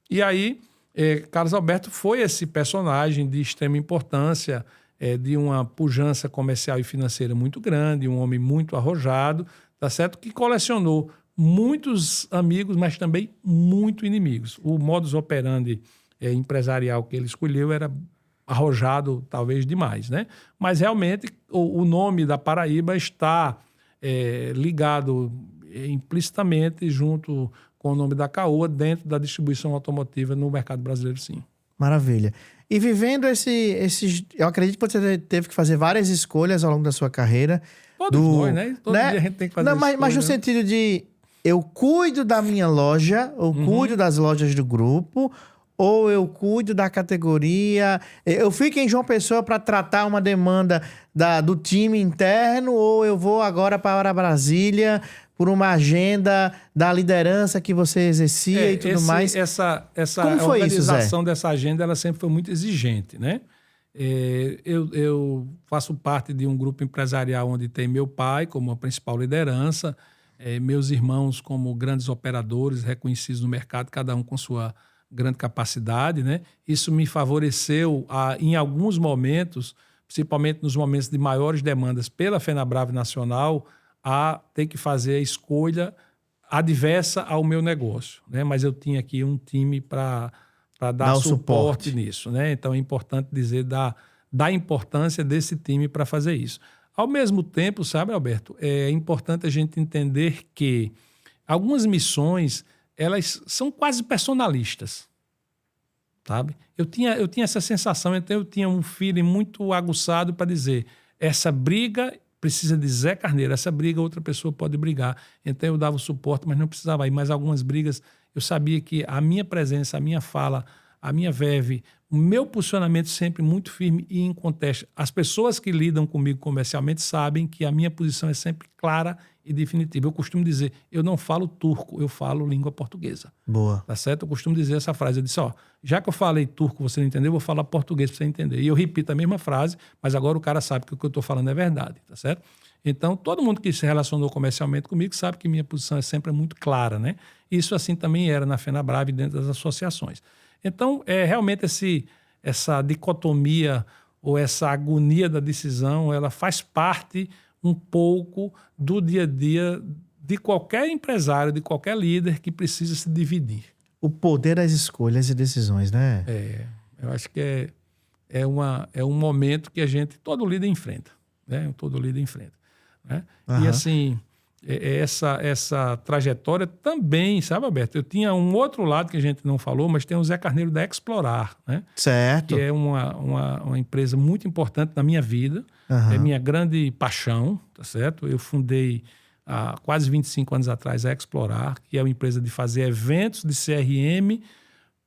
E aí, Carlos Alberto foi esse personagem de extrema importância, de uma pujança comercial e financeira muito grande, um homem muito arrojado, tá certo? Que colecionou muitos amigos, mas também muito inimigos. O modus operandi empresarial que ele escolheu era arrojado, talvez, demais, né? Mas, realmente, o nome da Paraíba está ligado implicitamente junto com o nome da Caoa dentro da distribuição automotiva no mercado brasileiro, sim. Maravilha. E vivendo esses... Eu acredito que você teve que fazer várias escolhas ao longo da sua carreira. Todos nós, né? Todo dia a gente tem que fazer escolha. Mas no sentido de... Eu cuido da minha loja, eu cuido das lojas do grupo, ou eu cuido da categoria... Eu fico em João Pessoa para tratar uma demanda do time interno, ou eu vou agora para Brasília por uma agenda da liderança que você exercia e tudo mais. Essa Como foi organização isso, dessa agenda, ela sempre foi muito exigente, né? Eu faço parte de um grupo empresarial onde tem meu pai como a principal liderança, meus irmãos como grandes operadores reconhecidos no mercado, cada um com sua grande capacidade, né? Isso me favoreceu em alguns momentos, principalmente nos momentos de maiores demandas pela FenaBrave Nacional, a ter que fazer a escolha adversa ao meu negócio, né? Mas eu tinha aqui um time para dar suporte nisso, né? Então é importante dizer da importância desse time para fazer isso. Ao mesmo tempo, sabe, Alberto, é importante a gente entender que algumas missões, elas são quase personalistas, sabe? Eu tinha essa sensação, então eu tinha um feeling muito aguçado para dizer, essa briga precisa de Zé Carneiro, essa briga outra pessoa pode brigar. Então eu dava o suporte, mas não precisava ir. Mas algumas brigas eu sabia que a minha presença, a minha fala, a minha verve, o meu posicionamento sempre muito firme e inconteste. As pessoas que lidam comigo comercialmente sabem que a minha posição é sempre clara e definitiva. Eu costumo dizer, eu não falo turco, eu falo língua portuguesa. Boa. Tá certo? Eu costumo dizer essa frase. Eu disse, já que eu falei turco, você não entendeu, eu vou falar português para você entender. E eu repito a mesma frase, mas agora o cara sabe que o que eu estou falando é verdade, tá certo? Então, todo mundo que se relacionou comercialmente comigo sabe que minha posição é sempre muito clara, né? Isso assim também era na FenaBrave dentro das associações. Então, realmente essa dicotomia ou essa agonia da decisão, ela faz parte um pouco do dia a dia de qualquer empresário, de qualquer líder que precisa se dividir. O poder das escolhas e decisões, né? Eu acho que é um momento que todo líder enfrenta, né? Todo líder enfrenta, né? E assim, essa trajetória também, sabe, Alberto? Eu tinha um outro lado que a gente não falou, mas tem o Zé Carneiro da Explorar, né? Certo. Que é uma empresa muito importante na minha vida, é minha grande paixão, tá certo? Eu fundei há quase 25 anos atrás a Explorar, que é uma empresa de fazer eventos de CRM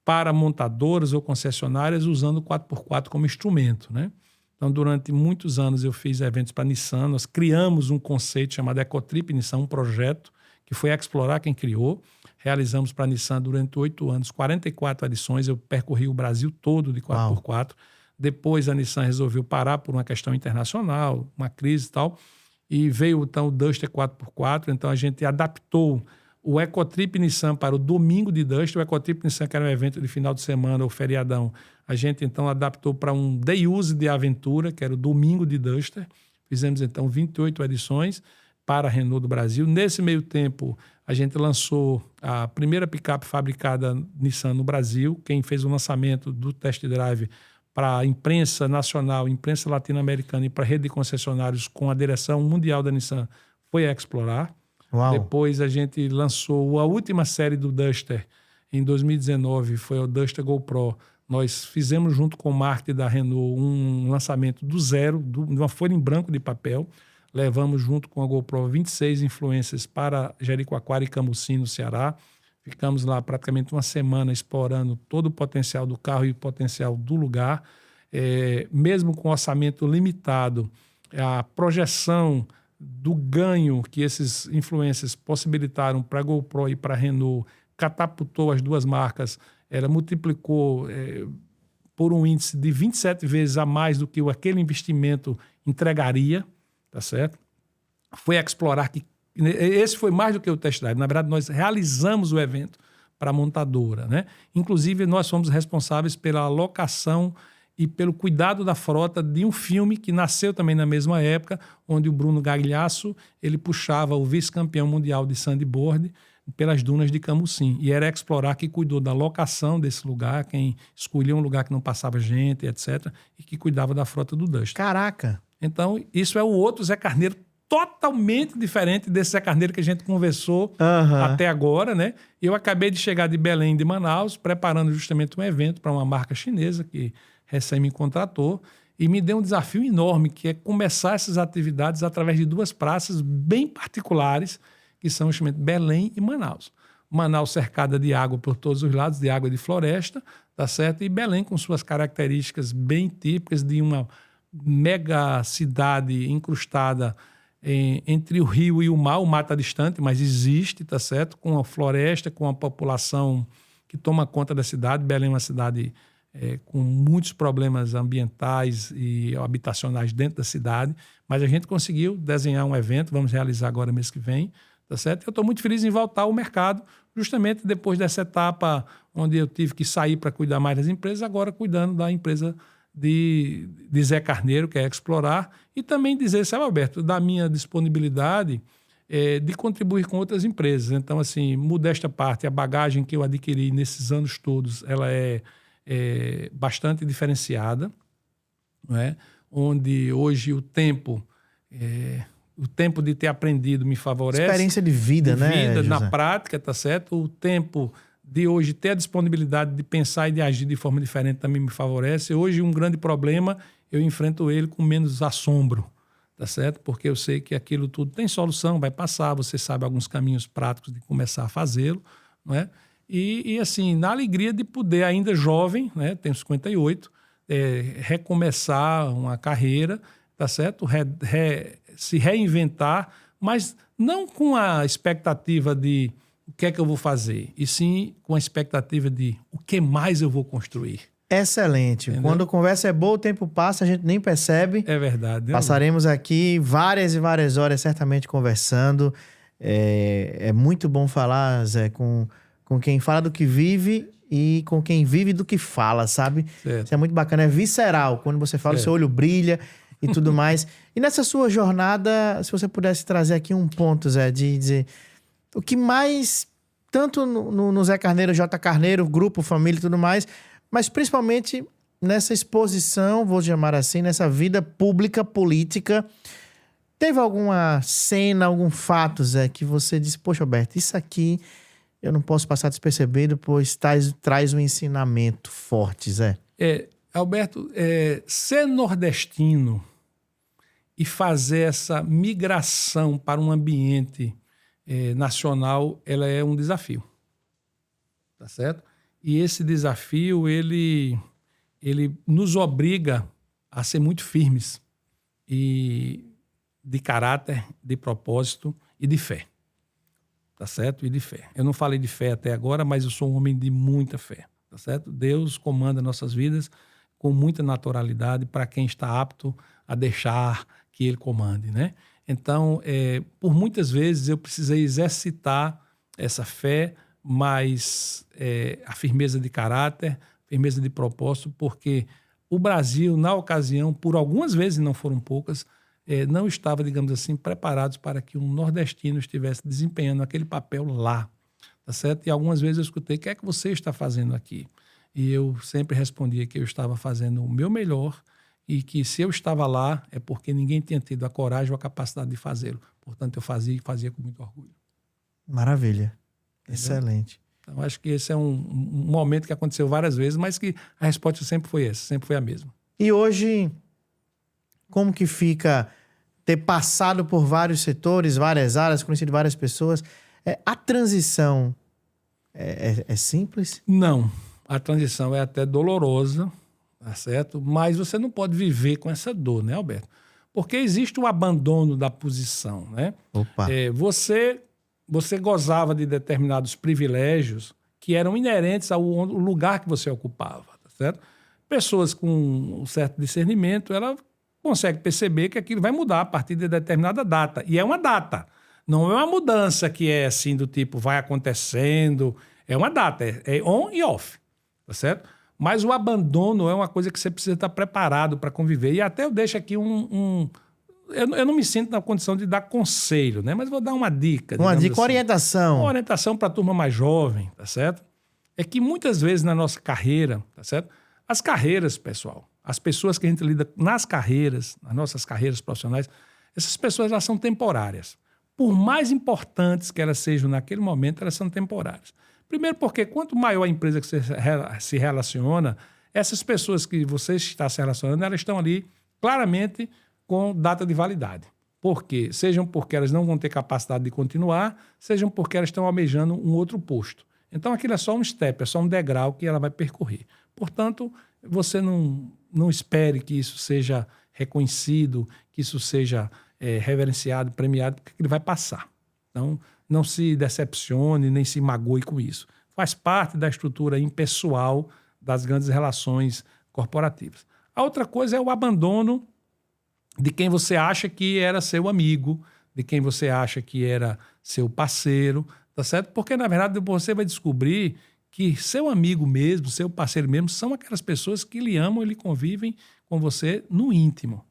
para montadoras ou concessionárias usando o 4x4 como instrumento, né? Então, durante muitos anos eu fiz eventos para a Nissan, nós criamos um conceito chamado Ecotrip Nissan, um projeto que foi a Explorar quem criou. Realizamos para a Nissan durante 8 anos, 44 edições, eu percorri o Brasil todo de 4x4. Uau. Depois a Nissan resolveu parar por uma questão internacional, uma crise e tal, e veio então o Duster 4x4, então a gente adaptou o Ecotrip Nissan para o domingo de Duster. O Ecotrip Nissan, que era um evento de final de semana ou feriadão, a gente então adaptou para um day use de aventura, que era o domingo de Duster. Fizemos então 28 edições para a Renault do Brasil. Nesse meio tempo, a gente lançou a primeira picape fabricada Nissan no Brasil. Quem fez o lançamento do test drive para a imprensa nacional, imprensa latino-americana e para a rede de concessionários com a direção mundial da Nissan foi a Explorar. Uau. Depois a gente lançou a última série do Duster em 2019, foi o Duster GoPro. Nós fizemos junto com o marketing da Renault um lançamento do zero, de uma folha em branco de papel. Levamos junto com a GoPro 26 influencers para Jericoacoara e Camusim, no Ceará. Ficamos lá praticamente uma semana explorando todo o potencial do carro e o potencial do lugar. Mesmo com orçamento limitado, a projeção do ganho que esses influencers possibilitaram para a GoPro e para a Renault catapultou as duas marcas, multiplicou por um índice de 27 vezes a mais do que aquele investimento entregaria, tá certo? Foi a Explorar que... Esse foi mais do que o test drive. Na verdade, nós realizamos o evento para a montadora, né? Inclusive, nós fomos responsáveis pela locação e pelo cuidado da frota de um filme que nasceu também na mesma época, onde o Bruno Gagliasso ele puxava o vice-campeão mundial de sandboard pelas dunas de Camusim. E era a Explorar que cuidou da locação desse lugar, quem escolhia um lugar que não passava gente, etc., e que cuidava da frota do Duster. Caraca! Então, isso é o outro Zé Carneiro totalmente diferente desse Zé Carneiro que a gente conversou até agora, né? Eu acabei de chegar de Belém, de Manaus, preparando justamente um evento para uma marca chinesa que recém me contratou e me deu um desafio enorme, que é começar essas atividades através de duas praças bem particulares, que são justamente Belém e Manaus. Manaus cercada de água por todos os lados, de água de floresta, tá certo? E Belém com suas características bem típicas de uma mega cidade incrustada entre o rio e o mar. O mar está distante, mas existe, tá certo? Com a floresta, com a população que toma conta da cidade. Belém é uma cidade com muitos problemas ambientais e habitacionais dentro da cidade, mas a gente conseguiu desenhar um evento, vamos realizar agora mês que vem, tá certo? Eu estou muito feliz em voltar ao mercado, justamente depois dessa etapa onde eu tive que sair para cuidar mais das empresas, agora cuidando da empresa de Zé Carneiro, que é Explorar, e também dizer, sabe, Alberto, da minha disponibilidade de contribuir com outras empresas. Então, assim, modesta parte, a bagagem que eu adquiri nesses anos todos, ela é bastante diferenciada, não é? Onde hoje o tempo de ter aprendido me favorece. Experiência de vida, né, José? Na prática, tá certo? O tempo de hoje ter a disponibilidade de pensar e de agir de forma diferente também me favorece. Hoje, um grande problema, eu enfrento ele com menos assombro, tá certo? Porque eu sei que aquilo tudo tem solução, vai passar, você sabe alguns caminhos práticos de começar a fazê-lo, não é? E assim, na alegria de poder, ainda jovem, né, tenho 58, recomeçar uma carreira, tá certo? Se reinventar, mas não com a expectativa de o que é que eu vou fazer, e sim com a expectativa de o que mais eu vou construir. Excelente. Entendeu? Quando a conversa é boa, o tempo passa, a gente nem percebe. É verdade. Né? Passaremos aqui várias e várias horas certamente conversando. É muito bom falar, Zé, com quem fala do que vive e com quem vive do que fala, sabe? Certo. Isso é muito bacana, é visceral. Quando você fala, o seu olho brilha. e tudo mais. E nessa sua jornada, se você pudesse trazer aqui um ponto, Zé, de dizer o que mais, tanto no Zé Carneiro, J. Carneiro, grupo, família e tudo mais, mas principalmente nessa exposição, vou chamar assim, nessa vida pública, política, teve alguma cena, algum fato, Zé, que você disse, poxa, Alberto, isso aqui eu não posso passar despercebido, pois traz um ensinamento forte, Zé. Alberto, ser nordestino e fazer essa migração para um ambiente nacional, ela é um desafio, tá certo? E esse desafio, ele nos obriga a ser muito firmes e de caráter, de propósito e de fé, tá certo? E de fé. Eu não falei de fé até agora, mas eu sou um homem de muita fé, tá certo? Deus comanda nossas vidas com muita naturalidade para quem está apto a deixar que Ele comande, né? Então, por muitas vezes eu precisei exercitar essa fé, mas a firmeza de caráter, firmeza de propósito, porque o Brasil, na ocasião, por algumas vezes, não foram poucas, não estava, digamos assim, preparados para que um nordestino estivesse desempenhando aquele papel lá, tá certo? E algumas vezes eu escutei, o que é que você está fazendo aqui? E eu sempre respondia que eu estava fazendo o meu melhor e que se eu estava lá é porque ninguém tinha tido a coragem ou a capacidade de fazê-lo. Portanto, eu fazia e fazia com muito orgulho. Maravilha. Entendeu? Excelente. Então, acho que esse é um momento que aconteceu várias vezes, mas que a resposta sempre foi essa, sempre foi a mesma. E hoje, como que fica ter passado por vários setores, várias áreas, conhecido várias pessoas? A transição é simples? Não. A transição é até dolorosa, tá certo? Mas você não pode viver com essa dor, né, Alberto? Porque existe o abandono da posição, né? Opa. Você gozava de determinados privilégios que eram inerentes ao lugar que você ocupava, tá certo? Pessoas com um certo discernimento, ela consegue perceber que aquilo vai mudar a partir de determinada data. E é uma data. Não é uma mudança que é assim do tipo, vai acontecendo. É uma data, é on e off, tá certo? Mas o abandono é uma coisa que você precisa estar preparado para conviver. E até eu deixo aqui eu não me sinto na condição de dar conselho, né? Mas vou dar uma dica. Uma dica, assim. orientação. Uma orientação para a turma mais jovem, tá certo? É que muitas vezes na nossa carreira, tá certo? As carreiras, pessoal, as pessoas que a gente lida nas carreiras, nas nossas carreiras profissionais, essas pessoas elas são temporárias. Por mais importantes que elas sejam naquele momento, elas são temporárias. Primeiro porque quanto maior a empresa que você se relaciona, essas pessoas que você está se relacionando, elas estão ali claramente com data de validade. Por quê? Sejam porque elas não vão ter capacidade de continuar, sejam porque elas estão almejando um outro posto. Então aquilo é só um step, é só um degrau que ela vai percorrer. Portanto, você não espere que isso seja reconhecido, que isso seja reverenciado, premiado, porque ele vai passar. Então, não se decepcione, nem se magoe com isso. Faz parte da estrutura impessoal das grandes relações corporativas. A outra coisa é o abandono de quem você acha que era seu amigo, de quem você acha que era seu parceiro, tá certo? Porque, na verdade, você vai descobrir que seu amigo mesmo, seu parceiro mesmo, são aquelas pessoas que lhe amam e lhe convivem com você no íntimo.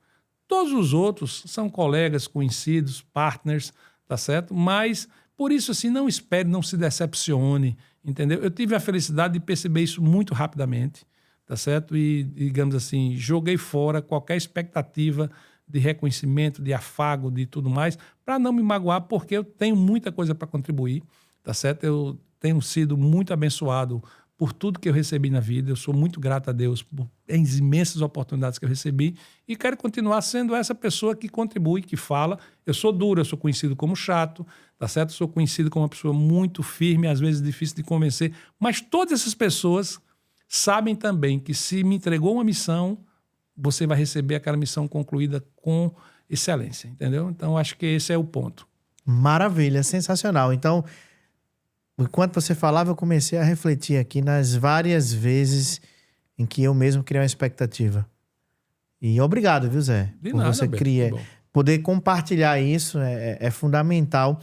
Todos os outros são colegas, conhecidos, partners, tá certo? Mas, por isso, assim, não espere, não se decepcione, entendeu? Eu tive a felicidade de perceber isso muito rapidamente, tá certo? E, digamos assim, joguei fora qualquer expectativa de reconhecimento, de afago, de tudo mais, para não me magoar, porque eu tenho muita coisa para contribuir, tá certo? Eu tenho sido muito abençoado por tudo que eu recebi na vida. Eu sou muito grato a Deus por as imensas oportunidades que eu recebi e quero continuar sendo essa pessoa que contribui, que fala. Eu sou duro, eu sou conhecido como chato, tá certo? Sou conhecido como uma pessoa muito firme, às vezes difícil de convencer, mas todas essas pessoas sabem também que se me entregou uma missão, você vai receber aquela missão concluída com excelência, entendeu? Então, acho que esse é o ponto. Maravilha, sensacional. Então, enquanto você falava, eu comecei a refletir aqui nas várias vezes em que eu mesmo criei uma expectativa. E obrigado, viu, Zé? De por nada, você Beto, cria. Poder compartilhar isso é fundamental.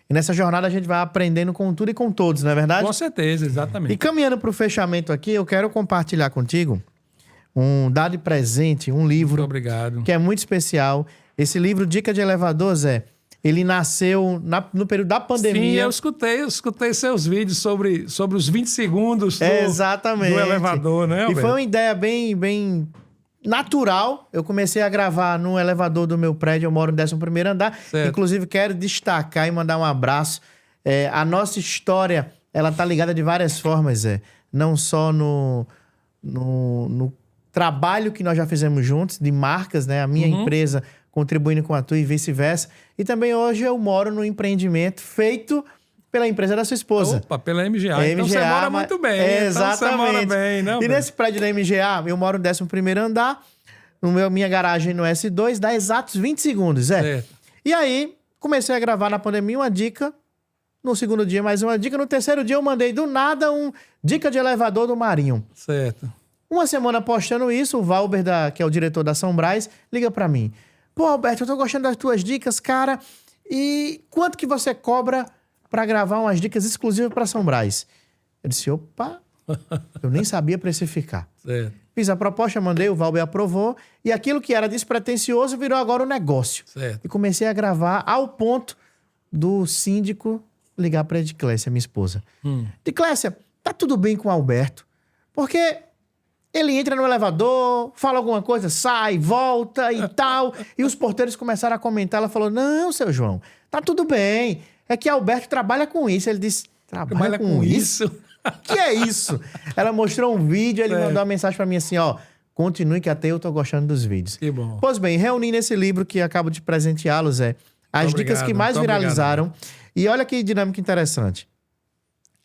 E nessa jornada a gente vai aprendendo com tudo e com todos, não é verdade? Com certeza, exatamente. E caminhando para o fechamento aqui, eu quero compartilhar contigo dar de presente um livro Muito obrigado. que é muito especial. Esse livro, Dica de Elevador, Zé, ele nasceu no período da pandemia. Sim, eu escutei seus vídeos sobre os 20 segundos Exatamente. do elevador, né, E Alberto? foi uma ideia bem natural. Eu comecei a gravar no elevador do meu prédio, eu moro no 11º andar. Certo. Inclusive, quero destacar e mandar um abraço. A nossa história, ela tá ligada de várias formas, Zé. Não só no trabalho que nós já fizemos juntos, de marcas, né? A minha empresa contribuindo com a tua e vice-versa. E também hoje eu moro no empreendimento feito pela empresa da sua esposa. Opa, pela MGA. Então você mora muito bem. Exatamente. Então você mora bem, né? E nesse prédio da MGA, eu moro no 11º andar, minha garagem no S2, dá exatos 20 segundos, Certo. E aí, comecei a gravar na pandemia uma dica, no segundo dia mais uma dica, no terceiro dia eu mandei do nada dica de elevador do Marinho. Certo. Uma semana postando isso, o Valber, que é o diretor da São Brás, liga pra mim. Pô, Alberto, eu tô gostando das tuas dicas, cara. E quanto que você cobra pra gravar umas dicas exclusivas pra São Brás? Eu disse, opa, eu nem sabia precificar. Certo. Fiz a proposta, mandei, o Valber aprovou. E aquilo que era despretensioso virou agora um negócio. Certo. E comecei a gravar ao ponto do síndico ligar pra Ediclésia, minha esposa. Ediclésia, tá tudo bem com o Alberto? Porque ele entra no elevador, fala alguma coisa, sai, volta e tal. E os porteiros começaram a comentar. Ela falou, não, seu João, tá tudo bem. É que Alberto trabalha com isso. Ele disse, trabalha com isso? Que é isso? Ela mostrou um vídeo, ele mandou uma mensagem pra mim assim, ó, continue que até eu tô gostando dos vídeos. Que bom. Pois bem, reuni nesse livro que acabo de presenteá-los, as dicas que mais viralizaram. E olha que dinâmica interessante.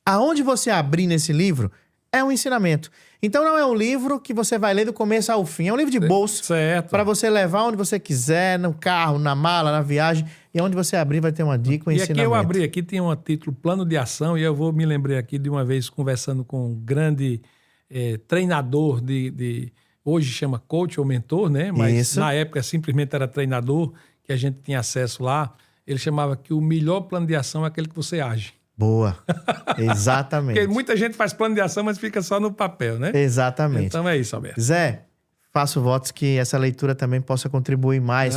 Aonde você abrir nesse livro é um ensinamento. Então não é um livro que você vai ler do começo ao fim. É um livro de bolso. Certo. Para você levar onde você quiser, no carro, na mala, na viagem. E onde você abrir vai ter uma dica, um ensinamento. E aqui eu abri, aqui tem um título Plano de Ação, e eu vou me lembrar aqui de uma vez conversando com um grande treinador hoje chama coach ou mentor, né? Mas Isso. na época simplesmente era treinador, que a gente tinha acesso lá. Ele chamava que o melhor plano de ação é aquele que você age. Boa. Exatamente. Porque muita gente faz plano de ação, mas fica só no papel, né? Exatamente. Então é isso, Alberto. Zé, faço votos que essa leitura também possa contribuir mais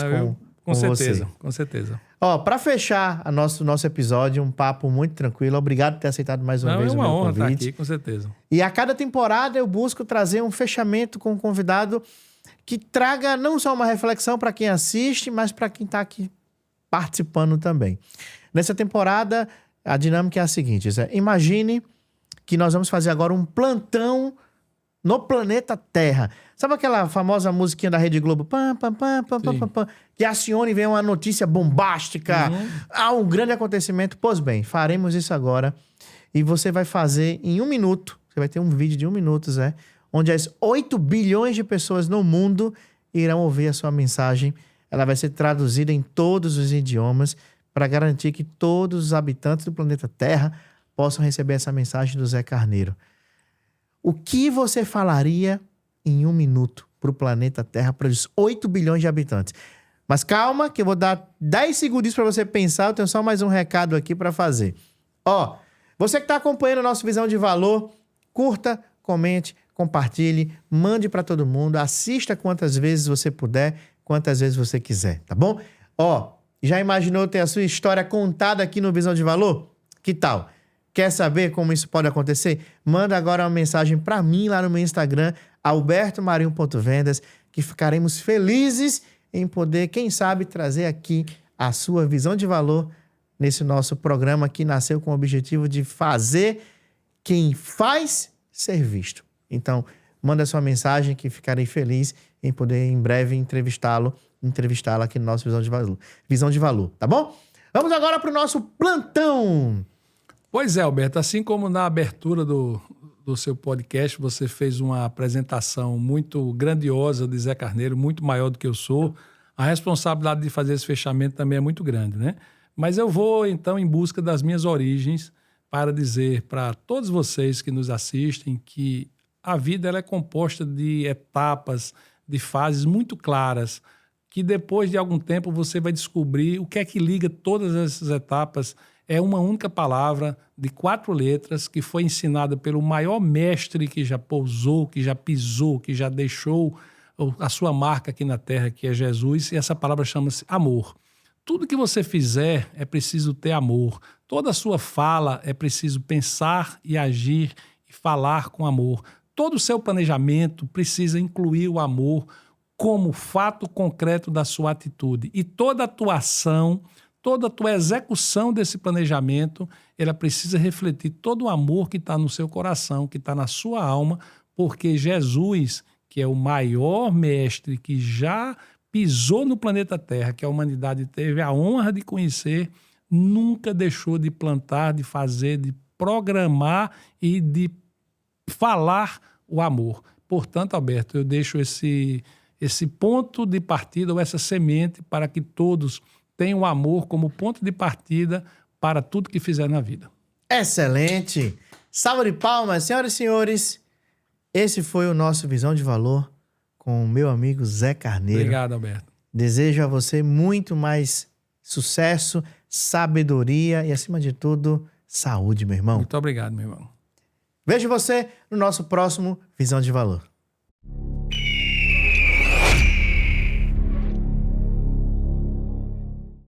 com certeza, você. com certeza. Ó, para fechar nosso episódio, um papo muito tranquilo. Obrigado por ter aceitado mais uma vez o meu convite. É uma honra estar aqui, com certeza. E a cada temporada eu busco trazer um fechamento com um convidado que traga não só uma reflexão para quem assiste, mas para quem está aqui participando também. Nessa temporada, a dinâmica é a seguinte, Zé. Imagine que nós vamos fazer agora um plantão no planeta Terra. Sabe aquela famosa musiquinha da Rede Globo? Pam, pam, pam, pam, pam, pam, pam, que aciona e vem uma notícia bombástica. Um grande acontecimento. Pois bem, faremos isso agora. E você vai fazer em 1 minuto. Você vai ter um vídeo de 1 minuto, Zé. Onde as 8 bilhões de pessoas no mundo irão ouvir a sua mensagem. Ela vai ser traduzida em todos os idiomas para garantir que todos os habitantes do planeta Terra possam receber essa mensagem do Zé Carneiro. O que você falaria em 1 minuto para o planeta Terra, para os 8 bilhões de habitantes? Mas calma, que eu vou dar 10 segundinhos para você pensar. Eu tenho só mais um recado aqui para fazer. Ó, você que está acompanhando a nossa Visão de Valor, curta, comente, compartilhe, mande para todo mundo, assista quantas vezes você puder, quantas vezes você quiser, tá bom? Ó, já imaginou ter a sua história contada aqui no Visão de Valor? Que tal? Quer saber como isso pode acontecer? Manda agora uma mensagem para mim lá no meu Instagram, albertomarinho.vendas, que ficaremos felizes em poder, quem sabe, trazer aqui a sua visão de valor nesse nosso programa que nasceu com o objetivo de fazer quem faz ser visto. Então, manda sua mensagem que ficarei feliz em poder em breve entrevistá-la aqui no nosso Visão de Valor, tá bom? Vamos agora para o nosso plantão. Pois é, Alberto, assim como na abertura do seu podcast, você fez uma apresentação muito grandiosa de Zé Carneiro, muito maior do que eu sou, a responsabilidade de fazer esse fechamento também é muito grande, né? Mas eu vou, então, em busca das minhas origens para dizer para todos vocês que nos assistem que a vida ela é composta de etapas, de fases muito claras, que depois de algum tempo você vai descobrir o que é que liga todas essas etapas é uma única palavra de 4 letras que foi ensinada pelo maior mestre que já pousou, que já pisou, que já deixou a sua marca aqui na Terra, que é Jesus, e essa palavra chama-se amor. Tudo que você fizer é preciso ter amor. Toda a sua fala é preciso pensar e agir e falar com amor. Todo o seu planejamento precisa incluir o amor como fato concreto da sua atitude. E toda atuação, toda a tua execução desse planejamento, ela precisa refletir todo o amor que está no seu coração, que está na sua alma, porque Jesus, que é o maior mestre que já pisou no planeta Terra, que a humanidade teve a honra de conhecer, nunca deixou de plantar, de fazer, de programar e de falar o amor. Portanto, Alberto, eu deixo esse ponto de partida ou essa semente para que todos tenham o amor como ponto de partida para tudo que fizer na vida. Excelente! Salva de palmas, senhoras e senhores. Esse foi o nosso Visão de Valor com o meu amigo Zé Carneiro. Obrigado, Alberto. Desejo a você muito mais sucesso, sabedoria e, acima de tudo, saúde, meu irmão. Muito obrigado, meu irmão. Vejo você no nosso próximo Visão de Valor.